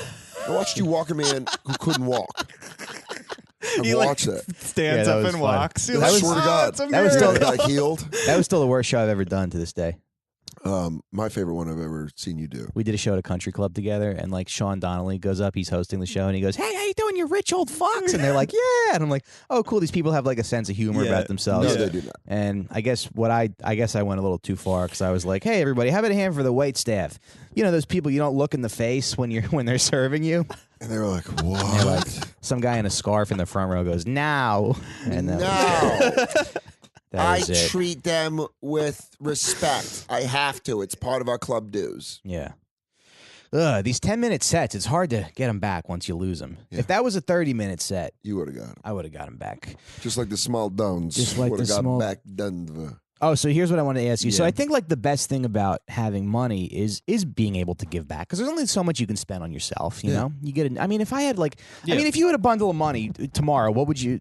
Speaker 1: I watched you walk a man who couldn't walk. I've
Speaker 4: He, like,
Speaker 1: watched that.
Speaker 4: stands
Speaker 2: Yeah, that
Speaker 4: up
Speaker 2: was
Speaker 4: and
Speaker 2: fun.
Speaker 4: walks.
Speaker 1: I
Speaker 4: You're like,
Speaker 1: swear to
Speaker 4: "Oh,
Speaker 1: God.
Speaker 4: it's a
Speaker 2: That was
Speaker 4: miracle."
Speaker 2: still-
Speaker 1: I got healed.
Speaker 2: That was still the worst show I've ever done to this day.
Speaker 1: My favorite one I've ever seen you do.
Speaker 2: We did a show at a country club together, and like Sean Donnelly goes up, he's hosting the show, and he goes, "Hey, how you doing, you rich old fucks?" And they're like, "Yeah," and I'm like, "Oh, cool. These people have like a sense of humor
Speaker 4: Yeah.
Speaker 2: about themselves."
Speaker 1: No, they do not.
Speaker 2: And I guess I guess I went a little too far because I was like, "Hey, everybody, have it a hand for the wait staff. You know those people you don't look in the face when they're serving you."
Speaker 1: And they were like, what?
Speaker 2: And they're like, some guy in a scarf in the front row goes, "Now," and that
Speaker 3: I
Speaker 2: was it.
Speaker 3: treat them with respect. I have to. It's part of our club dues.
Speaker 2: Yeah. These 10-minute sets, it's hard to get them back once you lose them.
Speaker 1: Yeah.
Speaker 2: If that was a 30-minute set,
Speaker 1: You would have got him.
Speaker 2: I would have got him back.
Speaker 1: Just like the Smaldones.
Speaker 2: Just like
Speaker 1: would have
Speaker 2: the
Speaker 1: got
Speaker 2: small-
Speaker 1: back done.
Speaker 2: Oh, so here's what I want to ask you. So
Speaker 4: Yeah.
Speaker 2: I think like the best thing about having money is being able to give back because there's only so much you can spend on yourself. You know, you get. I mean, if I had like,
Speaker 4: Yeah.
Speaker 2: I mean, if you had a bundle of money tomorrow, what would you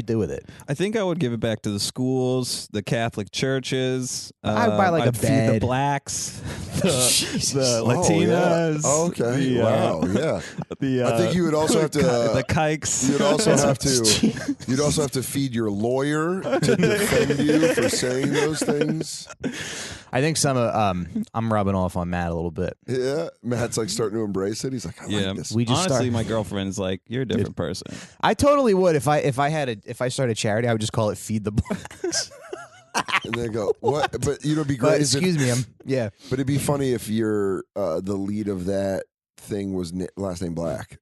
Speaker 2: do with it?
Speaker 4: I think I would give it back to the schools, the Catholic churches.
Speaker 2: I would buy, like, a
Speaker 4: I'd feed
Speaker 2: bed.
Speaker 4: the blacks, the
Speaker 1: Oh,
Speaker 4: Latinas.
Speaker 1: yeah. Oh, okay.
Speaker 4: the,
Speaker 1: Wow. Yeah.
Speaker 4: The,
Speaker 1: I think you would also have to.
Speaker 4: the kikes.
Speaker 1: You'd also have to. You'd also have to feed your lawyer to defend you for saying those things.
Speaker 2: I think I'm rubbing off on Matt a little bit.
Speaker 1: Yeah, Matt's like starting to embrace it. He's like, I
Speaker 4: Yeah.
Speaker 1: like this.
Speaker 2: We just
Speaker 4: Honestly,
Speaker 2: start.
Speaker 4: my girlfriend's like, you're a different person.
Speaker 2: I totally would if I started a charity. I would just call it Feed the Blacks.
Speaker 1: And they go, what? But you know, it'd be
Speaker 2: But
Speaker 1: great. if it-
Speaker 2: excuse me, yeah.
Speaker 1: But it'd be funny if your the lead of that thing was last name Black.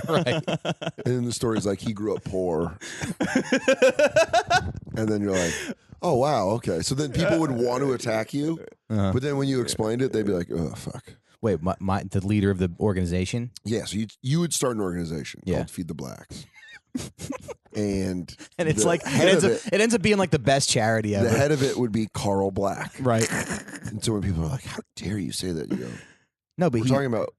Speaker 2: Right.
Speaker 1: And then the story's like he grew up poor. And then you're like, oh wow, okay. So then people would want to attack you, but then when you explained it, they'd be like, oh fuck.
Speaker 2: Wait, the leader of the organization?
Speaker 1: Yeah, so you would start an organization
Speaker 2: Yeah.
Speaker 1: called Feed the Blacks. And
Speaker 2: And it's
Speaker 1: the
Speaker 2: like
Speaker 1: head
Speaker 2: it ends up being like the best charity ever.
Speaker 1: the head of it would be Carl Black.
Speaker 2: Right.
Speaker 1: And so when people are like, how dare you say that? You go,
Speaker 2: No, but
Speaker 1: we're talking about,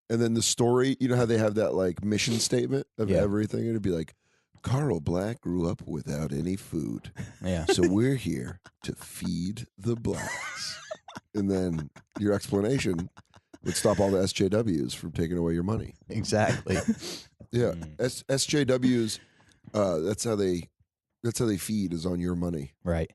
Speaker 1: and then the story, you know how they have that like mission statement of
Speaker 2: Yeah.
Speaker 1: everything? It'd be like, Carl Black grew up without any food.
Speaker 2: yeah.
Speaker 1: So we're here to feed the blacks. And then your explanation would stop all the SJWs from taking away your money.
Speaker 2: Exactly.
Speaker 1: Yeah. SJWs, that's how they feed is on your money.
Speaker 2: Right.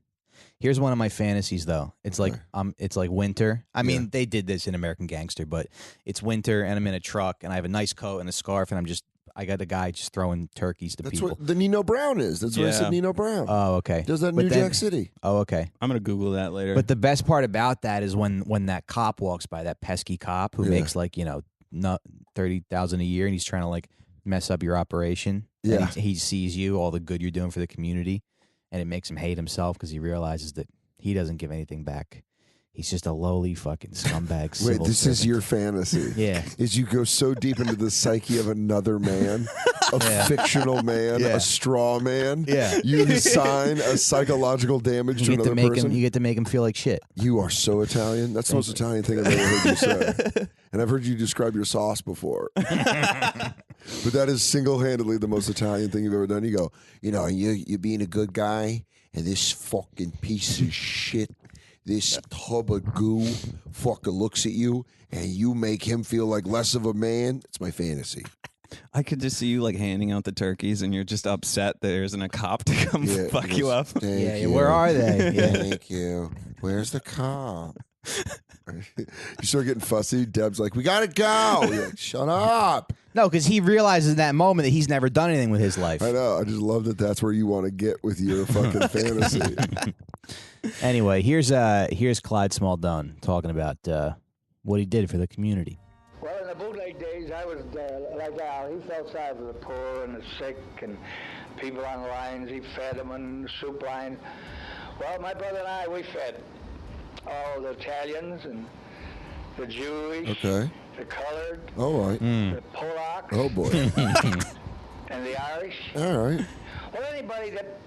Speaker 2: Here's one of my fantasies though. It's like
Speaker 1: Okay.
Speaker 2: it's like winter. I mean,
Speaker 1: Yeah.
Speaker 2: they did this in American Gangster, but it's winter and I'm in a truck and I have a nice coat and a scarf and I got a guy just throwing turkeys to
Speaker 1: That's
Speaker 2: people.
Speaker 1: what the Nino Brown is. That's what I
Speaker 4: Yeah.
Speaker 1: said Nino Brown.
Speaker 2: Oh, okay.
Speaker 1: Does that in
Speaker 2: But
Speaker 1: New
Speaker 2: then-
Speaker 1: Jack City.
Speaker 2: Oh, okay.
Speaker 4: I'm gonna Google that later.
Speaker 2: But the best part about that is when that cop walks by, that pesky cop who
Speaker 1: Yeah.
Speaker 2: makes like, not 30,000 a year and he's trying to like mess up your operation. And
Speaker 1: Yeah.
Speaker 2: he sees you, all the good you're doing for the community, and it makes him hate himself because he realizes that he doesn't give anything back. He's just a lowly fucking scumbag.
Speaker 1: Wait,
Speaker 2: civil
Speaker 1: this is
Speaker 2: servant.
Speaker 1: your fantasy.
Speaker 2: Yeah.
Speaker 1: Is you go so deep into the psyche of another man, a fictional man,
Speaker 2: Yeah.
Speaker 1: a straw man.
Speaker 2: Yeah.
Speaker 1: You assign a psychological damage to
Speaker 2: You get to
Speaker 1: another
Speaker 2: make
Speaker 1: person.
Speaker 2: him. You get to make him feel like shit.
Speaker 1: You are so Italian. That's the most Italian thing I've ever heard you say. And I've heard you describe your sauce before. But that is single-handedly the most Italian thing you've ever done. You go, you're being a good guy, and this fucking piece of shit, this tub of goo fucking looks at you, and you make him feel like less of a man. It's my fantasy.
Speaker 4: I could just see you like handing out the turkeys, and you're just upset that there isn't a cop to come
Speaker 1: Yeah,
Speaker 4: fuck
Speaker 1: yes.
Speaker 4: you up.
Speaker 1: Thank
Speaker 2: Yeah,
Speaker 1: you.
Speaker 2: where are they? Yeah.
Speaker 1: Thank you. Where's the cop? You start getting fussy. Deb's like, we gotta go. You're like, shut up.
Speaker 2: No, because he realizes in that moment that he's never done anything with his life.
Speaker 1: I know. I just love that that's where you want to get with your fucking fantasy.
Speaker 2: Anyway, here's Clyde Smaldone talking about what he did for the community.
Speaker 5: Well, in the bootleg days, I was like Al. He felt sorry for the poor and the sick and people on lines. He fed them on soup lines. Well, my brother and I, we fed all the Italians and the Jewish,
Speaker 1: Okay.
Speaker 5: the colored,
Speaker 1: All right.
Speaker 5: the Polacks,
Speaker 1: Oh, boy.
Speaker 5: and the Irish.
Speaker 1: All right.
Speaker 5: Well, anybody that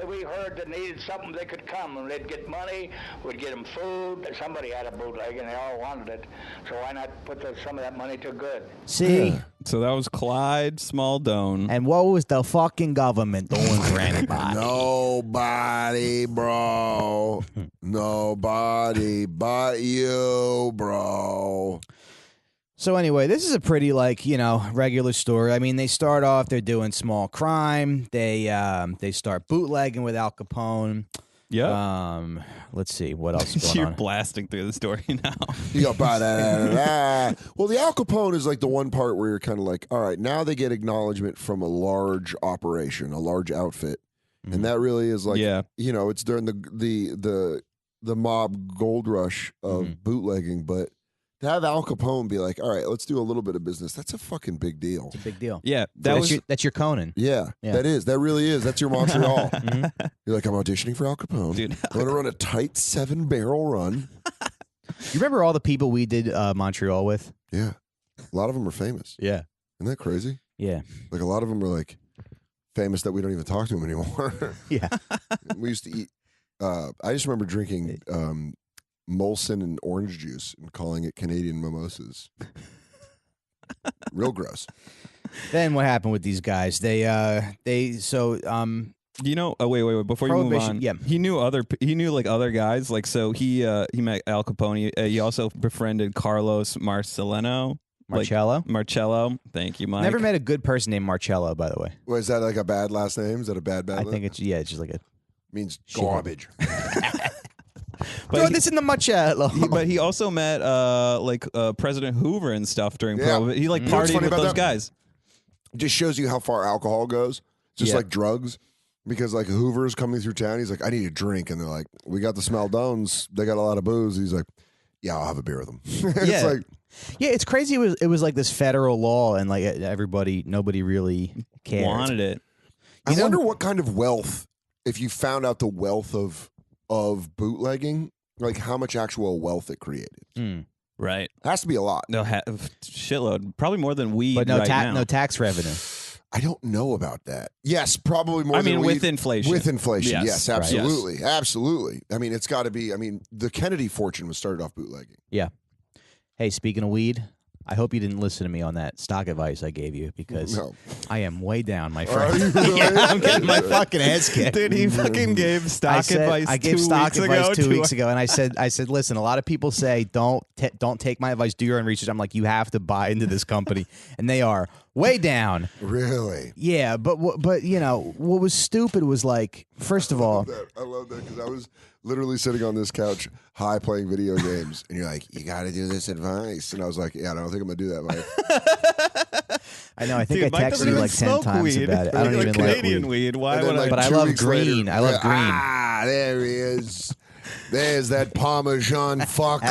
Speaker 5: we heard that needed something, they could come and they'd get money, we'd get them food. Somebody had a bootleg and they all wanted it. So why not put some of that money to good?
Speaker 2: See?
Speaker 1: Yeah.
Speaker 4: So that was Clyde Smaldone.
Speaker 2: And what was the fucking government doing for anybody?
Speaker 1: Nobody, bro. Nobody but you, bro.
Speaker 2: So anyway, this is a pretty regular story. I mean, they start off, they're doing small crime. They start bootlegging with Al Capone.
Speaker 4: Yeah.
Speaker 2: Let's see what else is going
Speaker 4: You're
Speaker 2: on.
Speaker 4: blasting through the story now.
Speaker 1: You go, ba-da-da-da-da. Well, the Al Capone is like the one part where you're kind of like, all right, now they get acknowledgement from a large operation, a large outfit. And that really is like,
Speaker 4: Yeah.
Speaker 1: it's during the mob gold rush of bootlegging. But to have Al Capone be like, all right, let's do a little bit of business, that's a fucking big deal.
Speaker 2: It's a big deal.
Speaker 4: Yeah, that was
Speaker 2: That's your Conan.
Speaker 1: Yeah,
Speaker 2: Yeah.
Speaker 1: that is. That really is. That's your Montreal. You're like, I'm auditioning for Al Capone.
Speaker 4: Dude.
Speaker 1: I'm going to run a tight 7-barrel run.
Speaker 2: You remember all the people we did Montreal with?
Speaker 1: Yeah. A lot of them are famous.
Speaker 2: Yeah.
Speaker 1: Isn't that crazy?
Speaker 2: Yeah.
Speaker 1: Like a lot of them are like famous that we don't even talk to them anymore.
Speaker 2: Yeah.
Speaker 1: We used to eat. I just remember drinking Molson and orange juice and calling it Canadian mimosas. Real gross.
Speaker 2: Then what happened with these guys? Wait,
Speaker 4: before you move on.
Speaker 2: Yeah.
Speaker 4: He knew like other guys. Like, so he met Al Capone. He also befriended Carlos
Speaker 2: Marcello.
Speaker 4: Marcello. Thank you, Mike.
Speaker 2: Never met a good person named Marcello, by the way.
Speaker 1: Well, is that like a bad last name? Is that a bad
Speaker 2: I think it's just like a
Speaker 1: means garbage.
Speaker 2: Throw this in the Marcello.
Speaker 4: But he also met President Hoover and stuff during Prohibition. He like
Speaker 1: You know what's
Speaker 4: partied
Speaker 1: funny
Speaker 4: with
Speaker 1: about
Speaker 4: those
Speaker 1: that?
Speaker 4: guys.
Speaker 1: Just shows you how far alcohol goes. Just like drugs. Because like Hoover's coming through town, he's like, I need a drink, and they're like, we got the Smaldones. They got a lot of booze. He's like, yeah, I'll have a beer with them. It's like,
Speaker 2: yeah, it's crazy. It was like this federal law, and like nobody really cared.
Speaker 4: Wanted it.
Speaker 1: I wonder what kind of wealth, if you found out the wealth of bootlegging, like how much actual wealth it created.
Speaker 4: Right.
Speaker 1: It has to be a lot.
Speaker 4: No, shitload. Probably more than weed.
Speaker 2: But no
Speaker 4: right now.
Speaker 2: no tax revenue.
Speaker 1: I don't know about that. Yes, probably more.
Speaker 4: I mean,
Speaker 1: than
Speaker 4: with
Speaker 1: weed.
Speaker 4: inflation.
Speaker 1: With inflation,
Speaker 4: Yes,
Speaker 1: yes, absolutely, absolutely. I mean, it's got to be. I mean, the Kennedy fortune was started off bootlegging.
Speaker 2: Yeah. Hey, speaking of weed, I hope you didn't listen to me on that stock advice I gave you because I am way down, my friend.
Speaker 1: Are you really?
Speaker 2: Yeah, I'm getting my fucking ass kicked.
Speaker 4: Dude, he fucking gave stock advice.
Speaker 2: I gave stock advice 2 weeks
Speaker 4: ago.
Speaker 2: ago, and I said, listen, a lot of people say don't take my advice, do your own research. I'm like, you have to buy into this company, and they are way down.
Speaker 1: Really?
Speaker 2: Yeah, but you know what was stupid was like, first of all,
Speaker 1: I love that because I was literally sitting on this couch, high, playing video games, and you're like, you got to do this advice, and I was like, yeah, I don't think I'm gonna do that, Mike.
Speaker 2: I know. I think
Speaker 4: Dude,
Speaker 2: I
Speaker 4: Mike
Speaker 2: texted you like 10 times
Speaker 4: weed.
Speaker 2: about it. I don't
Speaker 4: Like
Speaker 2: even
Speaker 4: Canadian
Speaker 2: like
Speaker 4: weed. Why
Speaker 1: And then,
Speaker 4: would
Speaker 1: like,
Speaker 2: But I
Speaker 1: 2
Speaker 2: love
Speaker 1: weeks
Speaker 2: green.
Speaker 1: later-
Speaker 2: I love green.
Speaker 1: Ah, there he is. There's that Parmesan fuck. I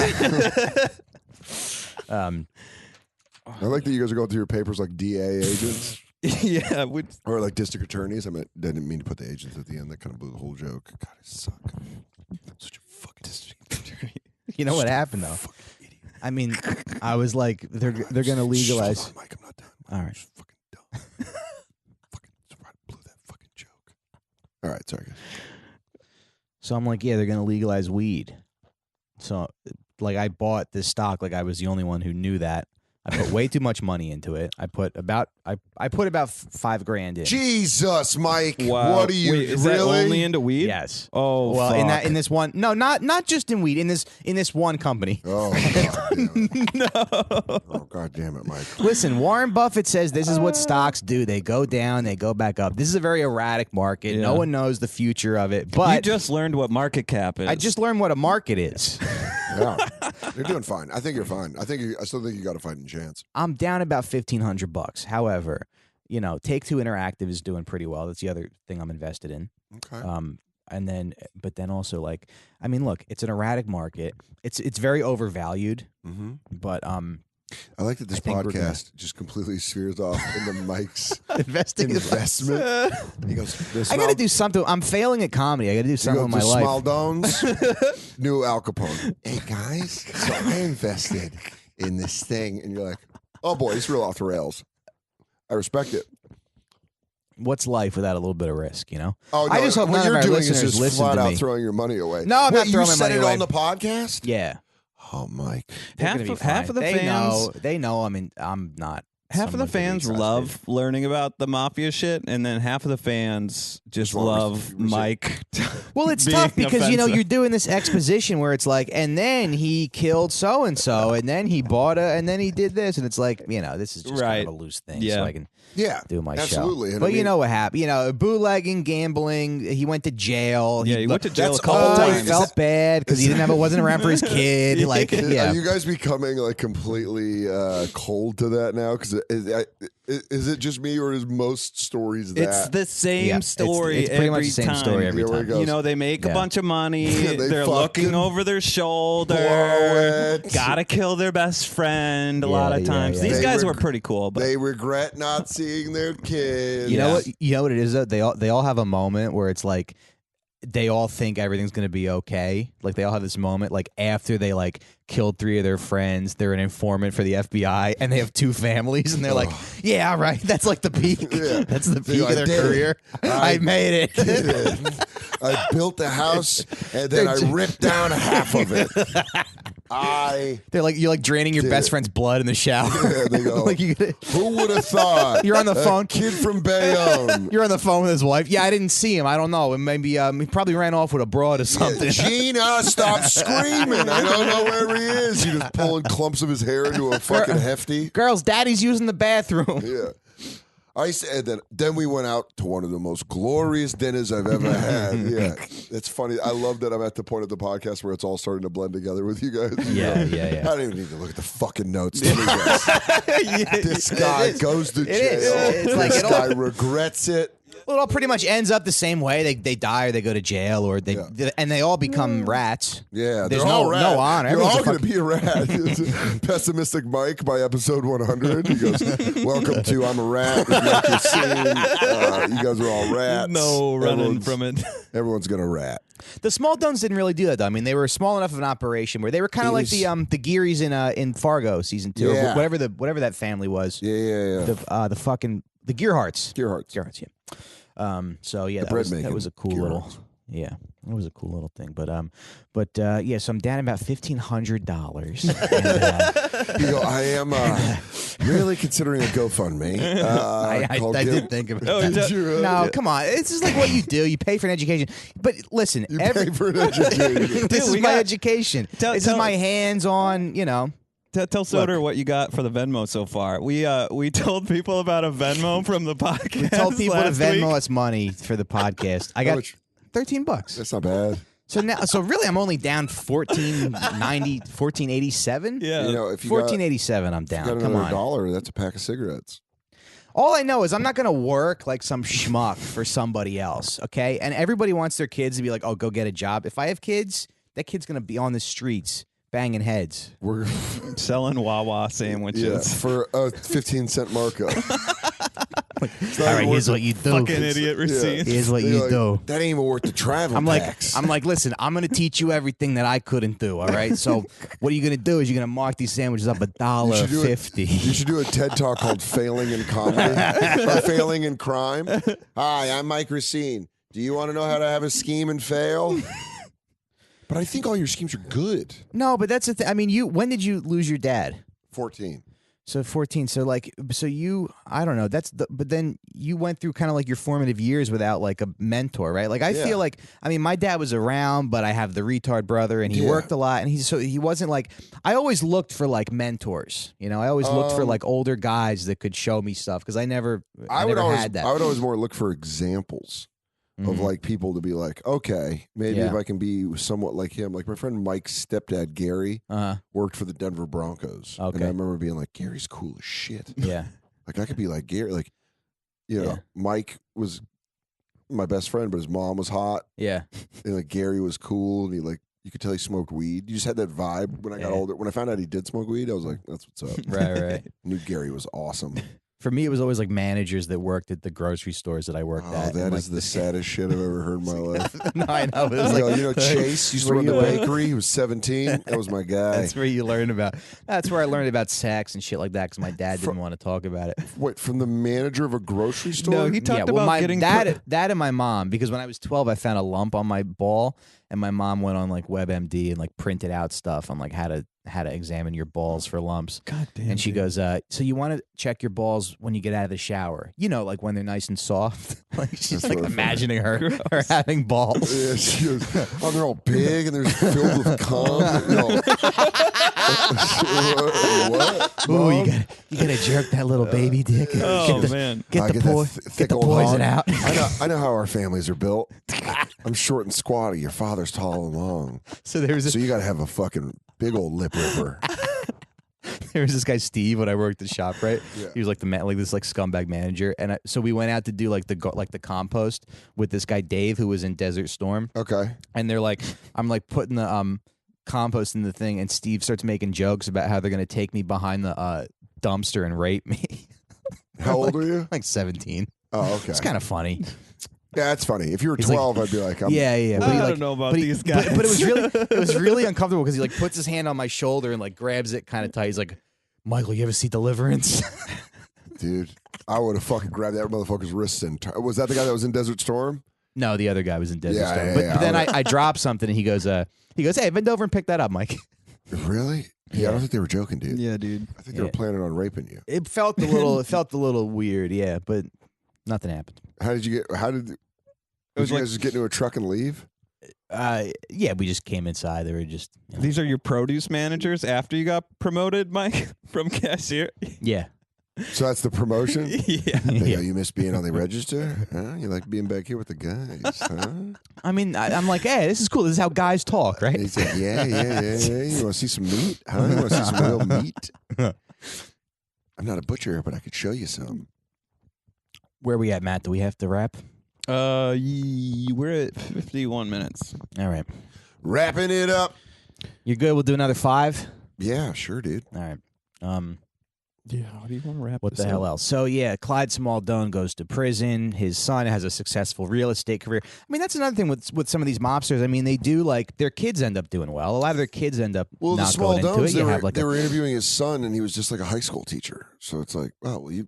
Speaker 1: like that you guys are going through your papers like DA agents
Speaker 4: yeah.
Speaker 1: or like district attorneys. I didn't mean to put the agents at the end. That kind of blew the whole joke. God, I suck. I'm such a fucking district attorney.
Speaker 2: You know what happened though? I mean, I was like, they're gonna legalize.
Speaker 1: Hold on, Mike, I'm not done.
Speaker 2: All right.
Speaker 1: It's fucking dumb. Fucking blew that fucking joke. All right, sorry guys.
Speaker 2: So I'm like, yeah, they're gonna legalize weed. So like, I bought this stock like I was the only one who knew that. I put way too much money into it. I put about $5,000 in.
Speaker 1: Jesus, Mike.
Speaker 4: Wow.
Speaker 1: What are you
Speaker 4: Wait, is
Speaker 1: really?
Speaker 4: that only into weed?
Speaker 2: Yes.
Speaker 4: Oh,
Speaker 2: well,
Speaker 4: fuck.
Speaker 2: in this one, no, not just in weed. In this one company.
Speaker 1: Oh, God damn it.
Speaker 4: No.
Speaker 1: Oh, God damn it, Mike.
Speaker 2: Listen, Warren Buffett says this is what stocks do. They go down, they go back up. This is a very erratic market.
Speaker 4: Yeah.
Speaker 2: No one knows the future of it. But
Speaker 4: You just learned what market cap is.
Speaker 2: I just learned what a market is.
Speaker 1: Yeah. You're doing fine. I think you're fine. I still think you got a fighting chance.
Speaker 2: I'm down about $1,500. However, you know, Take-Two Interactive is doing pretty well. That's the other thing I'm invested in.
Speaker 1: Okay.
Speaker 2: But then also like, I mean, look, it's an erratic market. It's very overvalued.
Speaker 1: Mm-hmm.
Speaker 2: But
Speaker 1: I like that this
Speaker 2: I think we're
Speaker 1: podcast just completely steers off into Mike's
Speaker 2: investing
Speaker 1: investment. He goes,
Speaker 2: I got to do something. I'm failing at comedy. I got to do something with my life.
Speaker 1: Smaldones, new Al Capone. Hey guys, so I invested in this thing, and you're like, oh boy, it's real off the rails. I respect it.
Speaker 2: What's life without a little bit of risk, you know?
Speaker 1: Oh no,
Speaker 2: I just hope
Speaker 1: what
Speaker 2: none of
Speaker 1: you're
Speaker 2: our
Speaker 1: doing is
Speaker 2: listeners
Speaker 1: just
Speaker 2: listen
Speaker 1: flat
Speaker 2: to
Speaker 1: out
Speaker 2: me.
Speaker 1: throwing your money away.
Speaker 2: No, I'm not
Speaker 1: Wait,
Speaker 2: throwing
Speaker 1: you
Speaker 2: my
Speaker 1: said
Speaker 2: money
Speaker 1: it
Speaker 2: away.
Speaker 1: on the podcast?
Speaker 2: Yeah.
Speaker 1: Oh, Mike.
Speaker 2: They're
Speaker 4: half
Speaker 2: gonna be
Speaker 4: of, half
Speaker 2: fine.
Speaker 4: of the
Speaker 2: they
Speaker 4: fans.
Speaker 2: know. I mean, I'm not.
Speaker 4: Half of the
Speaker 2: someone to be
Speaker 4: fans
Speaker 2: trusted.
Speaker 4: love learning about the mafia shit, and then half of the fans just
Speaker 1: want
Speaker 4: love
Speaker 1: res-
Speaker 4: Mike.
Speaker 2: Well, it's
Speaker 4: being
Speaker 2: tough because you know
Speaker 4: offensive.
Speaker 2: you're doing this exposition where it's like, and then he killed so and so, and then he bought and then he did this, and it's like, you know, this is just kind
Speaker 4: Right.
Speaker 2: of a loose thing,
Speaker 4: Yeah.
Speaker 2: so I can
Speaker 1: Yeah,
Speaker 2: do my
Speaker 1: absolutely.
Speaker 2: show.
Speaker 1: And
Speaker 2: But
Speaker 1: I
Speaker 2: you
Speaker 1: mean-
Speaker 2: know what happened? You know, bootlegging, gambling. He went to jail.
Speaker 4: Yeah, he went to jail a
Speaker 1: That's
Speaker 4: couple
Speaker 1: all-
Speaker 2: He
Speaker 4: times.
Speaker 2: felt bad because he wasn't around for his kid. Like, yeah.
Speaker 1: Are you guys becoming like completely cold to that now? Because is it just me, or is most stories that?
Speaker 4: It's the same
Speaker 2: Yeah,
Speaker 4: story.
Speaker 2: it's pretty much
Speaker 4: every
Speaker 2: the same
Speaker 4: time.
Speaker 2: story every
Speaker 1: Here we
Speaker 2: time.
Speaker 1: go.
Speaker 4: You know, they make a
Speaker 2: Yeah.
Speaker 4: bunch of money.
Speaker 1: They
Speaker 4: They're
Speaker 1: fucking
Speaker 4: looking over their shoulder.
Speaker 1: blow it.
Speaker 4: Gotta kill their best friend a
Speaker 2: Yeah,
Speaker 4: lot of
Speaker 2: yeah,
Speaker 4: times.
Speaker 2: yeah.
Speaker 4: These
Speaker 1: They
Speaker 4: guys
Speaker 1: reg-
Speaker 4: were pretty cool, but
Speaker 1: They regret not seeing their kids.
Speaker 2: You know
Speaker 4: Yeah.
Speaker 2: what? You know what it is though. They all have a moment where it's like, they all think everything's going to be okay. Like they all have this moment like after they like killed 3 of their friends, they're an informant for the FBI and they have 2 families and they're like, yeah, all right, that's like the peak.
Speaker 1: Yeah.
Speaker 2: That's the peak
Speaker 1: I
Speaker 2: of their
Speaker 1: did it.
Speaker 2: career. I made it.
Speaker 1: I built the house and then I ripped down half of it.
Speaker 2: They're like, you're like draining your best friend's blood in the shower.
Speaker 1: Yeah, they go,
Speaker 2: Like
Speaker 1: who would have thought?
Speaker 2: You're on the phone.
Speaker 1: Kid from Bayonne.
Speaker 2: You're on the phone with his wife. Yeah, I didn't see him. I don't know. And maybe he probably ran off with a broad or something.
Speaker 1: Gina, stop screaming. I don't know where he is. You're just pulling clumps of his hair into a fucking hefty.
Speaker 2: Girls, daddy's using the bathroom.
Speaker 1: Yeah. I said then we went out to one of the most glorious dinners I've ever had. Yeah, it's funny. I love that I'm at the point of the podcast where it's all starting to blend together with you guys.
Speaker 2: Yeah.
Speaker 1: I don't even need to look at the fucking notes. Let me guess. This guy goes to jail.
Speaker 2: It's like
Speaker 1: this
Speaker 2: it all-
Speaker 1: guy regrets it.
Speaker 2: Well, it all pretty much ends up the same way. They die or they go to jail or and they all become rats.
Speaker 1: Yeah,
Speaker 2: There's
Speaker 1: they're all
Speaker 2: no
Speaker 1: rat.
Speaker 2: honor.
Speaker 1: You're
Speaker 2: Everyone's
Speaker 1: all
Speaker 2: a
Speaker 1: going to be a rat. Pessimistic Mike by episode 100. He goes, "Welcome to I'm a Rat." You guys are all rats.
Speaker 4: No running from it.
Speaker 1: Everyone's going to rat.
Speaker 2: The Smaldones didn't really do that though. I mean, they were small enough of an operation where they were kind of like the Gearys in Fargo season 2,
Speaker 1: Yeah.
Speaker 2: or whatever that family was.
Speaker 1: Yeah.
Speaker 2: The Gearharts.
Speaker 1: Gearharts.
Speaker 2: Gearharts, yeah. So yeah,
Speaker 1: bread
Speaker 2: that
Speaker 1: making
Speaker 2: was a cool little.
Speaker 1: Gearharts.
Speaker 2: Yeah, it was a cool little thing. But yeah, so I'm down about $1,500.
Speaker 1: You go, I am really considering a GoFundMe.
Speaker 2: I did think of it.
Speaker 4: Oh,
Speaker 2: No, come on. It's just like what you do. You pay for an education. But listen,
Speaker 1: You pay for an education.
Speaker 2: this is
Speaker 4: we
Speaker 2: my
Speaker 4: got-
Speaker 2: education. This is
Speaker 4: tell-
Speaker 2: my hands-on,
Speaker 4: Tell Soder what you got for the Venmo so far. We told people about a Venmo from the podcast.
Speaker 2: We told people to
Speaker 4: last
Speaker 2: Venmo
Speaker 4: week.
Speaker 2: us money for the podcast. I got
Speaker 1: much?
Speaker 2: $13.
Speaker 1: That's not bad.
Speaker 2: So really I'm only down $14.87.
Speaker 4: Yeah.
Speaker 1: You know, if you got
Speaker 2: $14.87 I'm down.
Speaker 1: another
Speaker 2: Come on.
Speaker 1: $1, that's a pack of cigarettes.
Speaker 2: All I know is I'm not going to work like some schmuck for somebody else, okay? And everybody wants their kids to be like, "Oh, go get a job." If I have kids, that kid's going to be on the streets banging heads.
Speaker 1: We're
Speaker 4: Selling Wawa sandwiches.
Speaker 1: for a 15-cent markup.
Speaker 2: All right, here's what you do.
Speaker 4: Fucking idiot Recine.
Speaker 2: Here's what
Speaker 1: They're
Speaker 2: you
Speaker 1: like,
Speaker 2: do.
Speaker 1: That ain't even worth the travel
Speaker 2: I'm
Speaker 1: tax.
Speaker 2: like, listen, I'm gonna teach you everything that I couldn't do. All right. So what are you gonna do? Is you're gonna mark these sandwiches up $1.50.
Speaker 1: You should do a TED Talk called Failing in Comedy or Failing in Crime. Hi, I'm Mike Recine. Do you want to know how to have a scheme and fail? But I think all your schemes are good.
Speaker 2: No, but that's the thing. I mean, when did you lose your dad?
Speaker 1: 14.
Speaker 2: So 14. So I don't know. But then you went through kind of like your formative years without like a mentor, right? Like I
Speaker 1: Yeah.
Speaker 2: feel like, I mean, my dad was around, but I have the retard brother and he
Speaker 1: Yeah.
Speaker 2: worked a lot and he wasn't like, I always looked for like mentors, I always looked for like older guys that could show me stuff because I never had that.
Speaker 1: I would always more look for examples of like people to be like, okay, maybe if I can be somewhat like him. Like my friend Mike's stepdad, Gary, worked for the Denver Broncos.
Speaker 2: Okay.
Speaker 1: And I remember being like, Gary's cool as shit.
Speaker 2: Yeah.
Speaker 1: Like I could be like Gary. Like, Mike was my best friend, but his mom was hot.
Speaker 2: Yeah.
Speaker 1: And like Gary was cool. And you could tell he smoked weed. You just had that vibe when I got older. When I found out he did smoke weed, I was like, that's what's up.
Speaker 2: Right.
Speaker 1: I knew Gary was awesome.
Speaker 2: For me, it was always like managers that worked at the grocery stores that I worked at.
Speaker 1: That
Speaker 2: and,
Speaker 1: is the saddest shit I've ever heard in my life.
Speaker 2: No, I know. It was like,
Speaker 1: Chase used to run the bakery. He was 17. That was my guy.
Speaker 2: That's where you learn about. That's where I learned about sex and shit like that because my dad didn't want to talk about it.
Speaker 1: Wait, from the manager of a grocery store?
Speaker 4: No, he talked about
Speaker 2: my
Speaker 4: getting
Speaker 2: dad and my mom, because when I was 12, I found a lump on my ball, and my mom went on like WebMD and like printed out stuff on like how to examine your balls for lumps.
Speaker 4: God damn.
Speaker 2: And she goes, so you want to check your balls when you get out of the shower, like when they're nice and soft. Like she's like
Speaker 1: really
Speaker 2: imagining her having balls.
Speaker 1: Yeah, she goes, oh, they're all big and they're filled with cum. What?
Speaker 2: Ooh, you gotta jerk that little baby dick.
Speaker 4: Oh, man.
Speaker 2: Get
Speaker 1: I
Speaker 2: the
Speaker 1: thick old
Speaker 2: poison
Speaker 1: hog.
Speaker 2: out.
Speaker 1: I know how our families are built. I'm short and squatty. Your father's tall and long.
Speaker 2: So there was
Speaker 1: So you got to have a fucking big old lip ripper.
Speaker 2: there was this guy Steve when I worked at ShopRite.
Speaker 1: Yeah.
Speaker 2: He was like this like scumbag manager, and so we went out to do like the compost with this guy Dave who was in Desert Storm.
Speaker 1: Okay.
Speaker 2: And they're like, I'm like putting the compost in the thing, and Steve starts making jokes about how they're gonna take me behind the dumpster and rape me.
Speaker 1: How old are you?
Speaker 2: Like 17.
Speaker 1: Oh, okay.
Speaker 2: It's kind of funny.
Speaker 1: Yeah, that's funny. If you were
Speaker 2: He's
Speaker 1: 12, I'd be like,
Speaker 2: yeah. But
Speaker 4: I
Speaker 2: he,
Speaker 4: don't know about
Speaker 2: but
Speaker 4: these guys.
Speaker 2: But it was really uncomfortable because he like puts his hand on my shoulder and like grabs it kind of tight. He's like, Michael, you ever see Deliverance?
Speaker 1: dude, I would have fucking grabbed that motherfucker's wrists and was that the guy that was in Desert Storm?
Speaker 2: No, the other guy was in Desert
Speaker 1: Yeah,
Speaker 2: Storm.
Speaker 1: yeah,
Speaker 2: But
Speaker 1: yeah,
Speaker 2: then I dropped something and he goes, hey, bend over and pick that up, Mike.
Speaker 1: Really? Yeah, I don't think they were joking, dude.
Speaker 4: Yeah, dude.
Speaker 1: I think they were planning on raping you.
Speaker 2: It felt a little weird, yeah, but nothing happened.
Speaker 1: Did you guys just get into a truck and leave?
Speaker 2: Yeah, we just came inside. They were just
Speaker 4: These are your produce managers after you got promoted, Mike, from cashier?
Speaker 2: yeah.
Speaker 1: So that's the promotion?
Speaker 4: Yeah.
Speaker 1: They go, you miss being on the register? Huh? You like being back here with the guys? Huh?
Speaker 2: I mean, I'm like, hey, this is cool. This is how guys talk, right?
Speaker 1: He's like, yeah. You want to see some meat? Huh? You want to see some real meat? I'm not a butcher, but I could show you some.
Speaker 2: Where we at, Matt? Do we have to wrap?
Speaker 4: We're at 51 minutes.
Speaker 2: All right.
Speaker 1: Wrapping it up.
Speaker 2: You're good? We'll do another 5?
Speaker 1: Yeah, sure, dude.
Speaker 2: All right.
Speaker 4: Yeah, what do you want to wrap
Speaker 2: What the hell else? So, yeah, Clyde Smaldone goes to prison. His son has a successful real estate career. I mean, that's another thing with some of these mobsters. I mean, they do, like, their kids end up doing well. A lot of their kids end up
Speaker 1: Well, the
Speaker 2: not going into
Speaker 1: Smaldones,
Speaker 2: it.
Speaker 1: they were interviewing his son, and he was just like a high school teacher. So it's like, oh, well,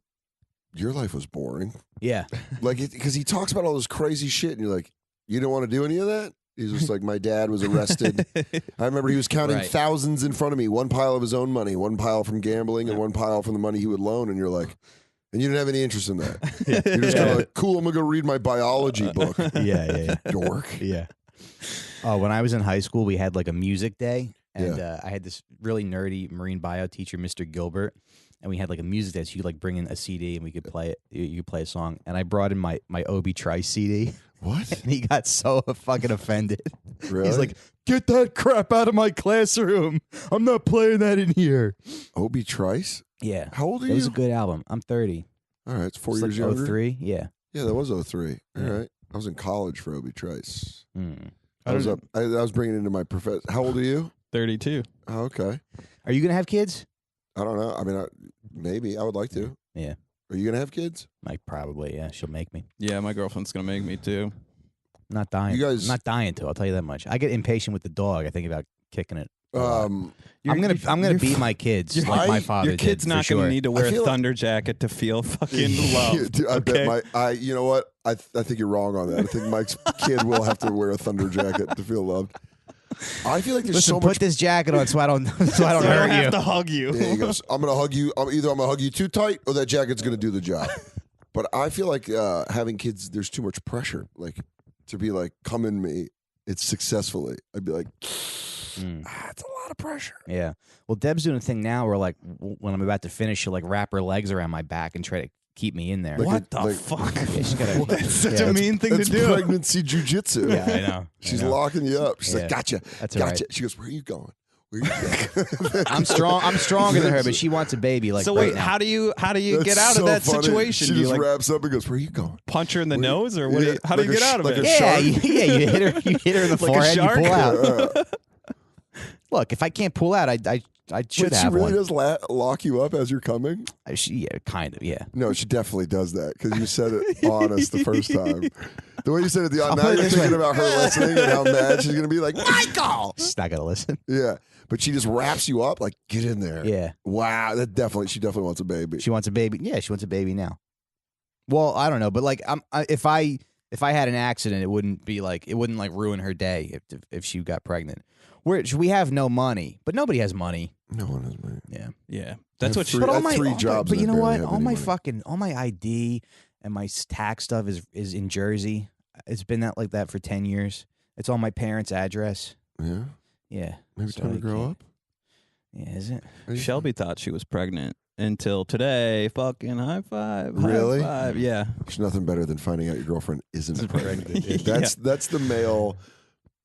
Speaker 1: your life was boring.
Speaker 2: Yeah.
Speaker 1: Like, because he talks about all this crazy shit, and you're like, you don't want to do any of that? He's just like, my dad was arrested. I remember he was counting
Speaker 2: Right.
Speaker 1: thousands in front of me, one pile of his own money, one pile from gambling, and one pile from the money he would loan. And you're like, and you didn't have any interest in that. You're just kind of like, cool, I'm going to go read my biology book.
Speaker 2: Yeah.
Speaker 1: Dork.
Speaker 2: Yeah. Oh, when I was in high school, we had like a music day, and I had this really nerdy marine bio teacher, Mr. Gilbert, and we had like a music day. So you could like bring in a CD, and we could play it. You could play a song, and I brought in my Obi Trice CD.
Speaker 1: What?
Speaker 2: And he got so fucking offended.
Speaker 1: Really?
Speaker 2: He's like, "Get that crap out of my classroom! I'm not playing that in here."
Speaker 1: Obi Trice?
Speaker 2: Yeah.
Speaker 1: How old are
Speaker 2: It
Speaker 1: you?
Speaker 2: was a good album. I'm 30.
Speaker 1: All right, it's 4
Speaker 2: It's
Speaker 1: years
Speaker 2: like
Speaker 1: younger.
Speaker 2: 03. Yeah.
Speaker 1: Yeah, that was 03. All
Speaker 2: Yeah.
Speaker 1: right. I was in college for Obi Trice.
Speaker 2: Mm.
Speaker 1: I was bringing it into my profession. How old are you?
Speaker 4: 32.
Speaker 1: Oh, okay.
Speaker 2: Are you gonna have kids?
Speaker 1: I don't know. I mean, maybe. I would like to.
Speaker 2: Yeah.
Speaker 1: Are you going to have kids?
Speaker 2: Like probably. Yeah. She'll make me.
Speaker 4: Yeah, my girlfriend's going to make me too.
Speaker 2: I'm not dying.
Speaker 1: You guys-
Speaker 2: I'm not dying to. I'll tell you that much. I get impatient with the dog. I think about kicking it.
Speaker 1: Um,
Speaker 2: I'm gonna beat my kids like my father
Speaker 4: Your kid's
Speaker 2: did,
Speaker 4: not
Speaker 2: for
Speaker 4: going
Speaker 2: sure.
Speaker 4: to need to wear a
Speaker 1: feel-
Speaker 4: thunder jacket to feel fucking loved.
Speaker 1: Dude, I
Speaker 4: okay?
Speaker 1: bet you know what? I think you're wrong on that. I think Mike's kid will have to wear a thunder jacket to feel loved. I feel like there's
Speaker 2: Listen,
Speaker 1: so
Speaker 2: put
Speaker 1: much.
Speaker 2: this jacket on so I don't so I don't
Speaker 4: So I don't
Speaker 2: hurt
Speaker 4: have
Speaker 2: you.
Speaker 4: to hug you.
Speaker 1: Yeah, he goes, I'm going to hug you. Either I'm going to hug you too tight or that jacket's going to do the job. But I feel like having kids, there's too much pressure. Like to be like, come in me. It's successfully. I'd be like, it's a lot of pressure.
Speaker 2: Yeah. Well, Deb's doing a thing now where like when I'm about to finish, she'll like wrap her legs around my back and try to keep me in there.
Speaker 1: Like
Speaker 4: What the
Speaker 1: like-
Speaker 4: fuck?
Speaker 2: Yeah, she's gotta,
Speaker 4: That's such
Speaker 2: yeah,
Speaker 4: a mean thing to
Speaker 1: That's
Speaker 4: do.
Speaker 1: pregnancy jujitsu.
Speaker 2: Yeah, I know.
Speaker 1: She's locking you up. She's
Speaker 2: Yeah.
Speaker 1: like, gotcha.
Speaker 2: That's all
Speaker 1: Gotcha.
Speaker 2: right.
Speaker 1: She goes, where are you going? Where are you going?
Speaker 2: I'm strong. I'm stronger than her, but she wants a baby. Like
Speaker 4: So
Speaker 2: right
Speaker 4: wait,
Speaker 2: now.
Speaker 4: how do you
Speaker 1: That's
Speaker 4: get out
Speaker 1: so
Speaker 4: of that
Speaker 1: funny.
Speaker 4: situation?
Speaker 1: She
Speaker 4: Do you
Speaker 1: just
Speaker 4: like
Speaker 1: wraps up and goes, where are you going?
Speaker 4: punch her in the
Speaker 1: Wait,
Speaker 4: nose, or what?
Speaker 1: yeah,
Speaker 4: How do
Speaker 1: like
Speaker 4: you
Speaker 1: a
Speaker 4: get out of
Speaker 1: like
Speaker 4: it?
Speaker 1: a
Speaker 2: Yeah,
Speaker 1: shark?
Speaker 2: you hit her. You hit her in the
Speaker 4: Like a
Speaker 2: forehead. You
Speaker 4: shark?
Speaker 2: pull out.
Speaker 1: Yeah.
Speaker 2: Look, if I can't pull out, I should
Speaker 1: Wait, she
Speaker 2: have
Speaker 1: really
Speaker 2: one.
Speaker 1: does lock you up as you're coming?
Speaker 2: Yeah, kind of. Yeah.
Speaker 1: No, she definitely does that because you said it on us the first time. The way you said it, now
Speaker 2: put it
Speaker 1: you're
Speaker 2: this
Speaker 1: thinking
Speaker 2: way.
Speaker 1: about her listening and how mad she's going to be like, Michael!
Speaker 2: She's not gonna listen.
Speaker 1: Yeah. But she just wraps you up like, get in there.
Speaker 2: Yeah.
Speaker 1: Wow. She definitely wants a baby.
Speaker 2: She wants a baby. Yeah, she wants a baby now. Well, I don't know, but like, if I had an accident, it wouldn't ruin her day if she got pregnant. We have no money, but nobody has money.
Speaker 1: No one has money.
Speaker 2: Yeah,
Speaker 4: Yeah, that's what.
Speaker 1: three-
Speaker 2: but
Speaker 1: I
Speaker 2: all
Speaker 1: have
Speaker 2: my
Speaker 1: three jobs
Speaker 2: But you
Speaker 1: and I
Speaker 2: know
Speaker 1: barely
Speaker 2: what?
Speaker 1: have
Speaker 2: All
Speaker 1: any
Speaker 2: my
Speaker 1: money.
Speaker 2: all my ID and my tax stuff is in Jersey. It's been like that for 10 years. It's on my parents' address.
Speaker 1: Yeah.
Speaker 2: Yeah.
Speaker 1: Maybe
Speaker 2: So
Speaker 1: time to
Speaker 2: you
Speaker 1: grow
Speaker 2: can't-
Speaker 1: up.
Speaker 2: Yeah, is it?
Speaker 4: Shelby thought she was pregnant until today. Fucking high five. high
Speaker 1: Really?
Speaker 4: five. Yeah.
Speaker 1: There's nothing better than finding out your girlfriend isn't pregnant.
Speaker 4: pregnant.
Speaker 1: That's the male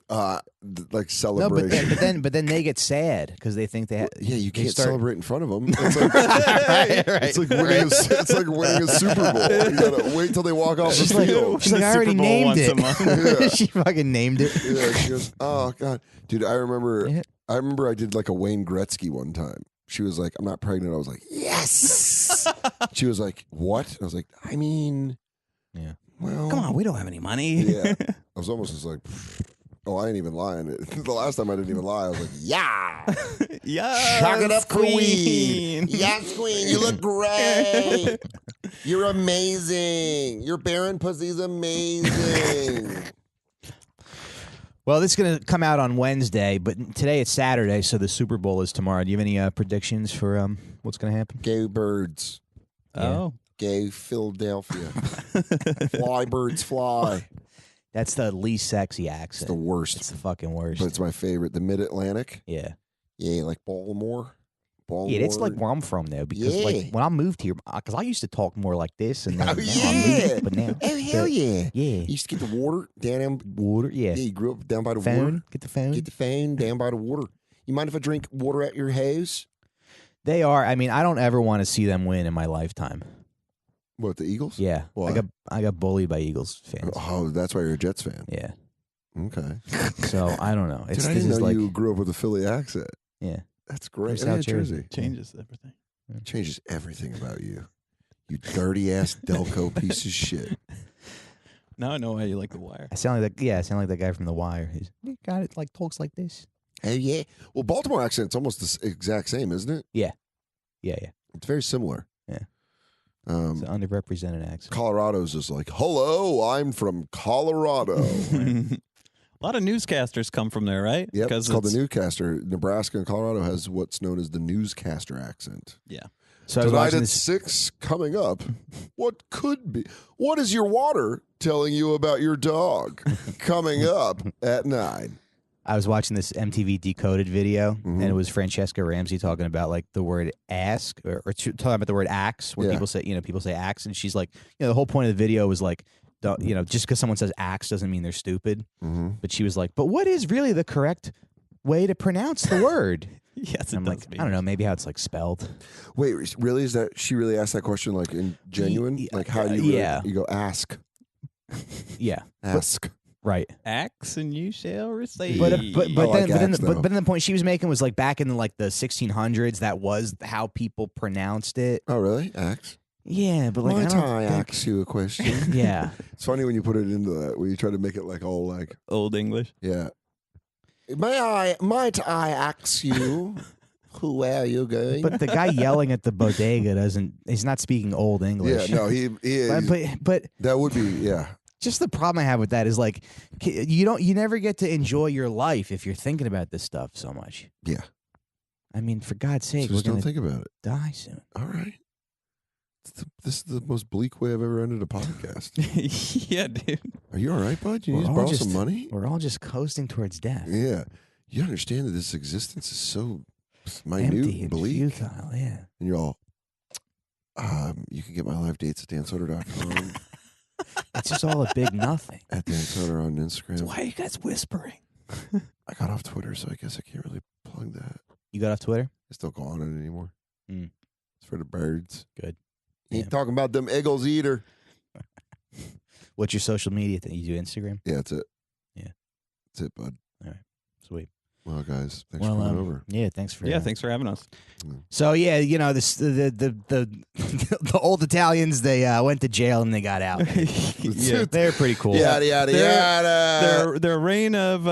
Speaker 1: like
Speaker 2: No,
Speaker 1: celebration.
Speaker 2: but then they get sad because they think they.
Speaker 1: Yeah, you
Speaker 2: they
Speaker 1: can't
Speaker 2: start-
Speaker 1: celebrate in front of them. It's like,
Speaker 2: right.
Speaker 1: it's like winning a Super Bowl. You gotta wait till they walk off the
Speaker 2: She's like,
Speaker 1: field.
Speaker 2: she's like, I already
Speaker 4: Super Bowl
Speaker 2: named
Speaker 4: once a
Speaker 2: it.
Speaker 4: month.
Speaker 1: Yeah.
Speaker 2: She fucking named it.
Speaker 1: Yeah, she goes, oh god, dude. I remember
Speaker 2: Yeah.
Speaker 1: I did like a Wayne Gretzky one time. She was like, I'm not pregnant. I was like, yes. She was like, what? I was like, I mean,
Speaker 2: Yeah.
Speaker 1: Well,
Speaker 4: Come on, we don't have any money.
Speaker 1: Yeah. I was almost just like, oh, I ain't even lying. The last time I didn't even lie, I was like, yeah.
Speaker 4: Yeah.
Speaker 3: Chalk it up for weed. Yes, queen. You look great. You're amazing. Your barren pussy's amazing.
Speaker 2: Well, this is going to come out on Wednesday, but today it's Saturday, so the Super Bowl is tomorrow. Do you have any predictions for what's going to happen?
Speaker 3: Go birds.
Speaker 4: Oh.
Speaker 3: Go Philadelphia. Fly birds fly.
Speaker 2: That's the least sexy
Speaker 1: It's
Speaker 2: accent.
Speaker 1: the worst.
Speaker 2: It's the fucking worst.
Speaker 1: But it's my favorite. The Mid-Atlantic.
Speaker 2: Yeah.
Speaker 3: Yeah, like Baltimore.
Speaker 2: Yeah, it's like where I'm from, though, because like when I moved here, because I used to talk more like this, and then
Speaker 3: Oh,
Speaker 2: now
Speaker 3: yeah.
Speaker 2: I moved, but now,
Speaker 3: Oh, hell yeah.
Speaker 2: yeah,
Speaker 3: You used to get the water down.
Speaker 2: water, yeah,
Speaker 3: Yeah, you grew up down by the
Speaker 2: phone,
Speaker 3: water.
Speaker 2: get the phone.
Speaker 3: Get the phone down by the water. You mind if I drink water at your house?
Speaker 2: They are. I mean, I don't ever want to see them win in my lifetime.
Speaker 1: What, the Eagles?
Speaker 2: Yeah,
Speaker 1: Why?
Speaker 2: I got bullied by Eagles fans.
Speaker 1: Oh, that's why you're a Jets fan.
Speaker 2: Yeah,
Speaker 1: Okay.
Speaker 2: so I don't know.
Speaker 1: Dude,
Speaker 2: It's
Speaker 1: I
Speaker 2: this
Speaker 1: didn't
Speaker 2: is
Speaker 1: know
Speaker 2: like
Speaker 1: you grew up with a Philly accent.
Speaker 2: yeah.
Speaker 1: That's great.
Speaker 2: From
Speaker 1: Oh, yeah,
Speaker 2: South Jersey.
Speaker 4: Changes everything.
Speaker 1: Changes everything about you. You dirty ass Delco piece of shit.
Speaker 4: Now I know why you like The Wire.
Speaker 2: I sound like that. Yeah, I sound like that guy from The Wire. He's got it like talks like this.
Speaker 3: Oh, yeah.
Speaker 1: Well, Baltimore accent's almost the exact same, isn't it?
Speaker 2: Yeah.
Speaker 1: It's very similar.
Speaker 2: Yeah. It's an underrepresented accent.
Speaker 1: Colorado's just like, hello, I'm from Colorado.
Speaker 4: A lot of newscasters come from there, right?
Speaker 1: Yep,
Speaker 4: Because
Speaker 1: it's called the newscaster. Nebraska and Colorado has what's known as the newscaster accent.
Speaker 4: Yeah.
Speaker 2: So I was
Speaker 1: Tonight
Speaker 2: watching
Speaker 1: at
Speaker 2: this.
Speaker 1: 6, coming up, what could be? What is your water telling you about your dog? Coming up at 9.
Speaker 2: I was watching this MTV Decoded video, and it was Francesca Ramsey talking about like the word ask, or talking about the word axe, where
Speaker 1: Yeah.
Speaker 2: people say axe, and she's like, the whole point of the video was like, don't, just because someone says axe doesn't mean they're stupid. But she was like, but what is really the correct way to pronounce the word?
Speaker 4: Yes,
Speaker 2: And I'm like, I don't know, maybe how it's like spelled.
Speaker 1: Wait, really? Is that she really asked that question like in genuine? Like how do you? Really,
Speaker 2: yeah.
Speaker 1: You go ask,
Speaker 2: Yeah,
Speaker 1: ask.
Speaker 2: right.
Speaker 4: Axe and you shall receive.
Speaker 2: But
Speaker 1: I like axe, though.
Speaker 2: then the point she was making was like back in like the 1600s, that was how people pronounced it.
Speaker 1: Oh, really? Ask.
Speaker 2: Yeah, but like
Speaker 1: Might
Speaker 2: I
Speaker 1: I
Speaker 2: don't think-
Speaker 1: ask you a question?
Speaker 2: Yeah.
Speaker 1: It's funny when you put it into that, when you try to make it like all like,
Speaker 4: Old English.
Speaker 1: yeah.
Speaker 3: Might I ask you, where are you going?
Speaker 2: But the guy yelling at the bodega he's not speaking old English.
Speaker 1: Yeah, no, he is.
Speaker 2: But
Speaker 1: That would be, yeah.
Speaker 2: just the problem I have with that is like you never get to enjoy your life if you're thinking about this stuff so much.
Speaker 1: Yeah.
Speaker 2: I mean, for God's sake,
Speaker 1: So
Speaker 2: we're
Speaker 1: just don't
Speaker 2: gonna
Speaker 1: think about it.
Speaker 2: die soon.
Speaker 1: All right. This is the most bleak way I've ever ended a podcast.
Speaker 4: Yeah, dude.
Speaker 1: Are you all right, bud? You
Speaker 2: We're
Speaker 1: need to
Speaker 2: all
Speaker 1: borrow
Speaker 2: just-
Speaker 1: some money?
Speaker 2: We're all just coasting towards death.
Speaker 1: Yeah. You understand that this existence is so minute
Speaker 2: Empty
Speaker 1: and
Speaker 2: and
Speaker 1: bleak?
Speaker 2: futile, yeah.
Speaker 1: And you're all, you can get my live dates at dansoder.com,
Speaker 2: It's just all a big nothing.
Speaker 1: at dansoder on Instagram.
Speaker 4: Why are you guys whispering?
Speaker 1: I got off Twitter, so I guess I can't really plug that.
Speaker 2: You got off Twitter?
Speaker 1: I still go on it anymore.
Speaker 2: Mm.
Speaker 1: It's for the birds.
Speaker 2: Good.
Speaker 1: Ain't
Speaker 2: Yeah.
Speaker 1: talking about them Eagles either.
Speaker 2: What's your social media thing? You do Instagram?
Speaker 1: Yeah, that's it.
Speaker 2: Yeah.
Speaker 1: That's it, bud.
Speaker 2: Sweet.
Speaker 1: Well, guys, thanks for coming over.
Speaker 2: Yeah, thanks for
Speaker 4: Yeah, thanks for having us.
Speaker 2: So yeah, this the old Italians, they went to jail and they got out.
Speaker 4: Yeah.
Speaker 2: They're pretty cool.
Speaker 1: Yada, yada, yada.
Speaker 4: Their reign of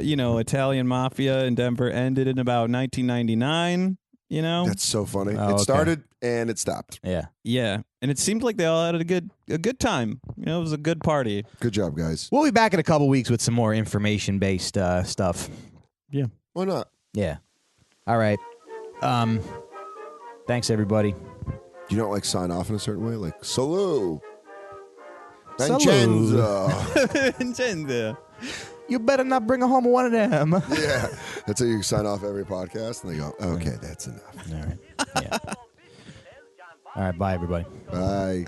Speaker 4: Italian mafia in Denver ended in about 1999. You know,
Speaker 1: That's so funny.
Speaker 2: Oh,
Speaker 1: It
Speaker 2: okay.
Speaker 1: started and it stopped.
Speaker 2: Yeah.
Speaker 4: yeah, and it seemed like they all had a good time. You know, it was a good party.
Speaker 1: Good job, guys.
Speaker 2: We'll be back in a couple weeks with some more information based stuff.
Speaker 1: Why not?
Speaker 2: Yeah. All right. Thanks everybody.
Speaker 1: Do you not like sign off in a certain way? Like, salute.
Speaker 2: Salute.
Speaker 1: Vincenzo.
Speaker 2: You better not bring home one of them. All
Speaker 1: Yeah. That's how you sign off every podcast. And they go, okay, that's enough.
Speaker 2: right. Yeah. All right. Bye everybody.
Speaker 1: Bye.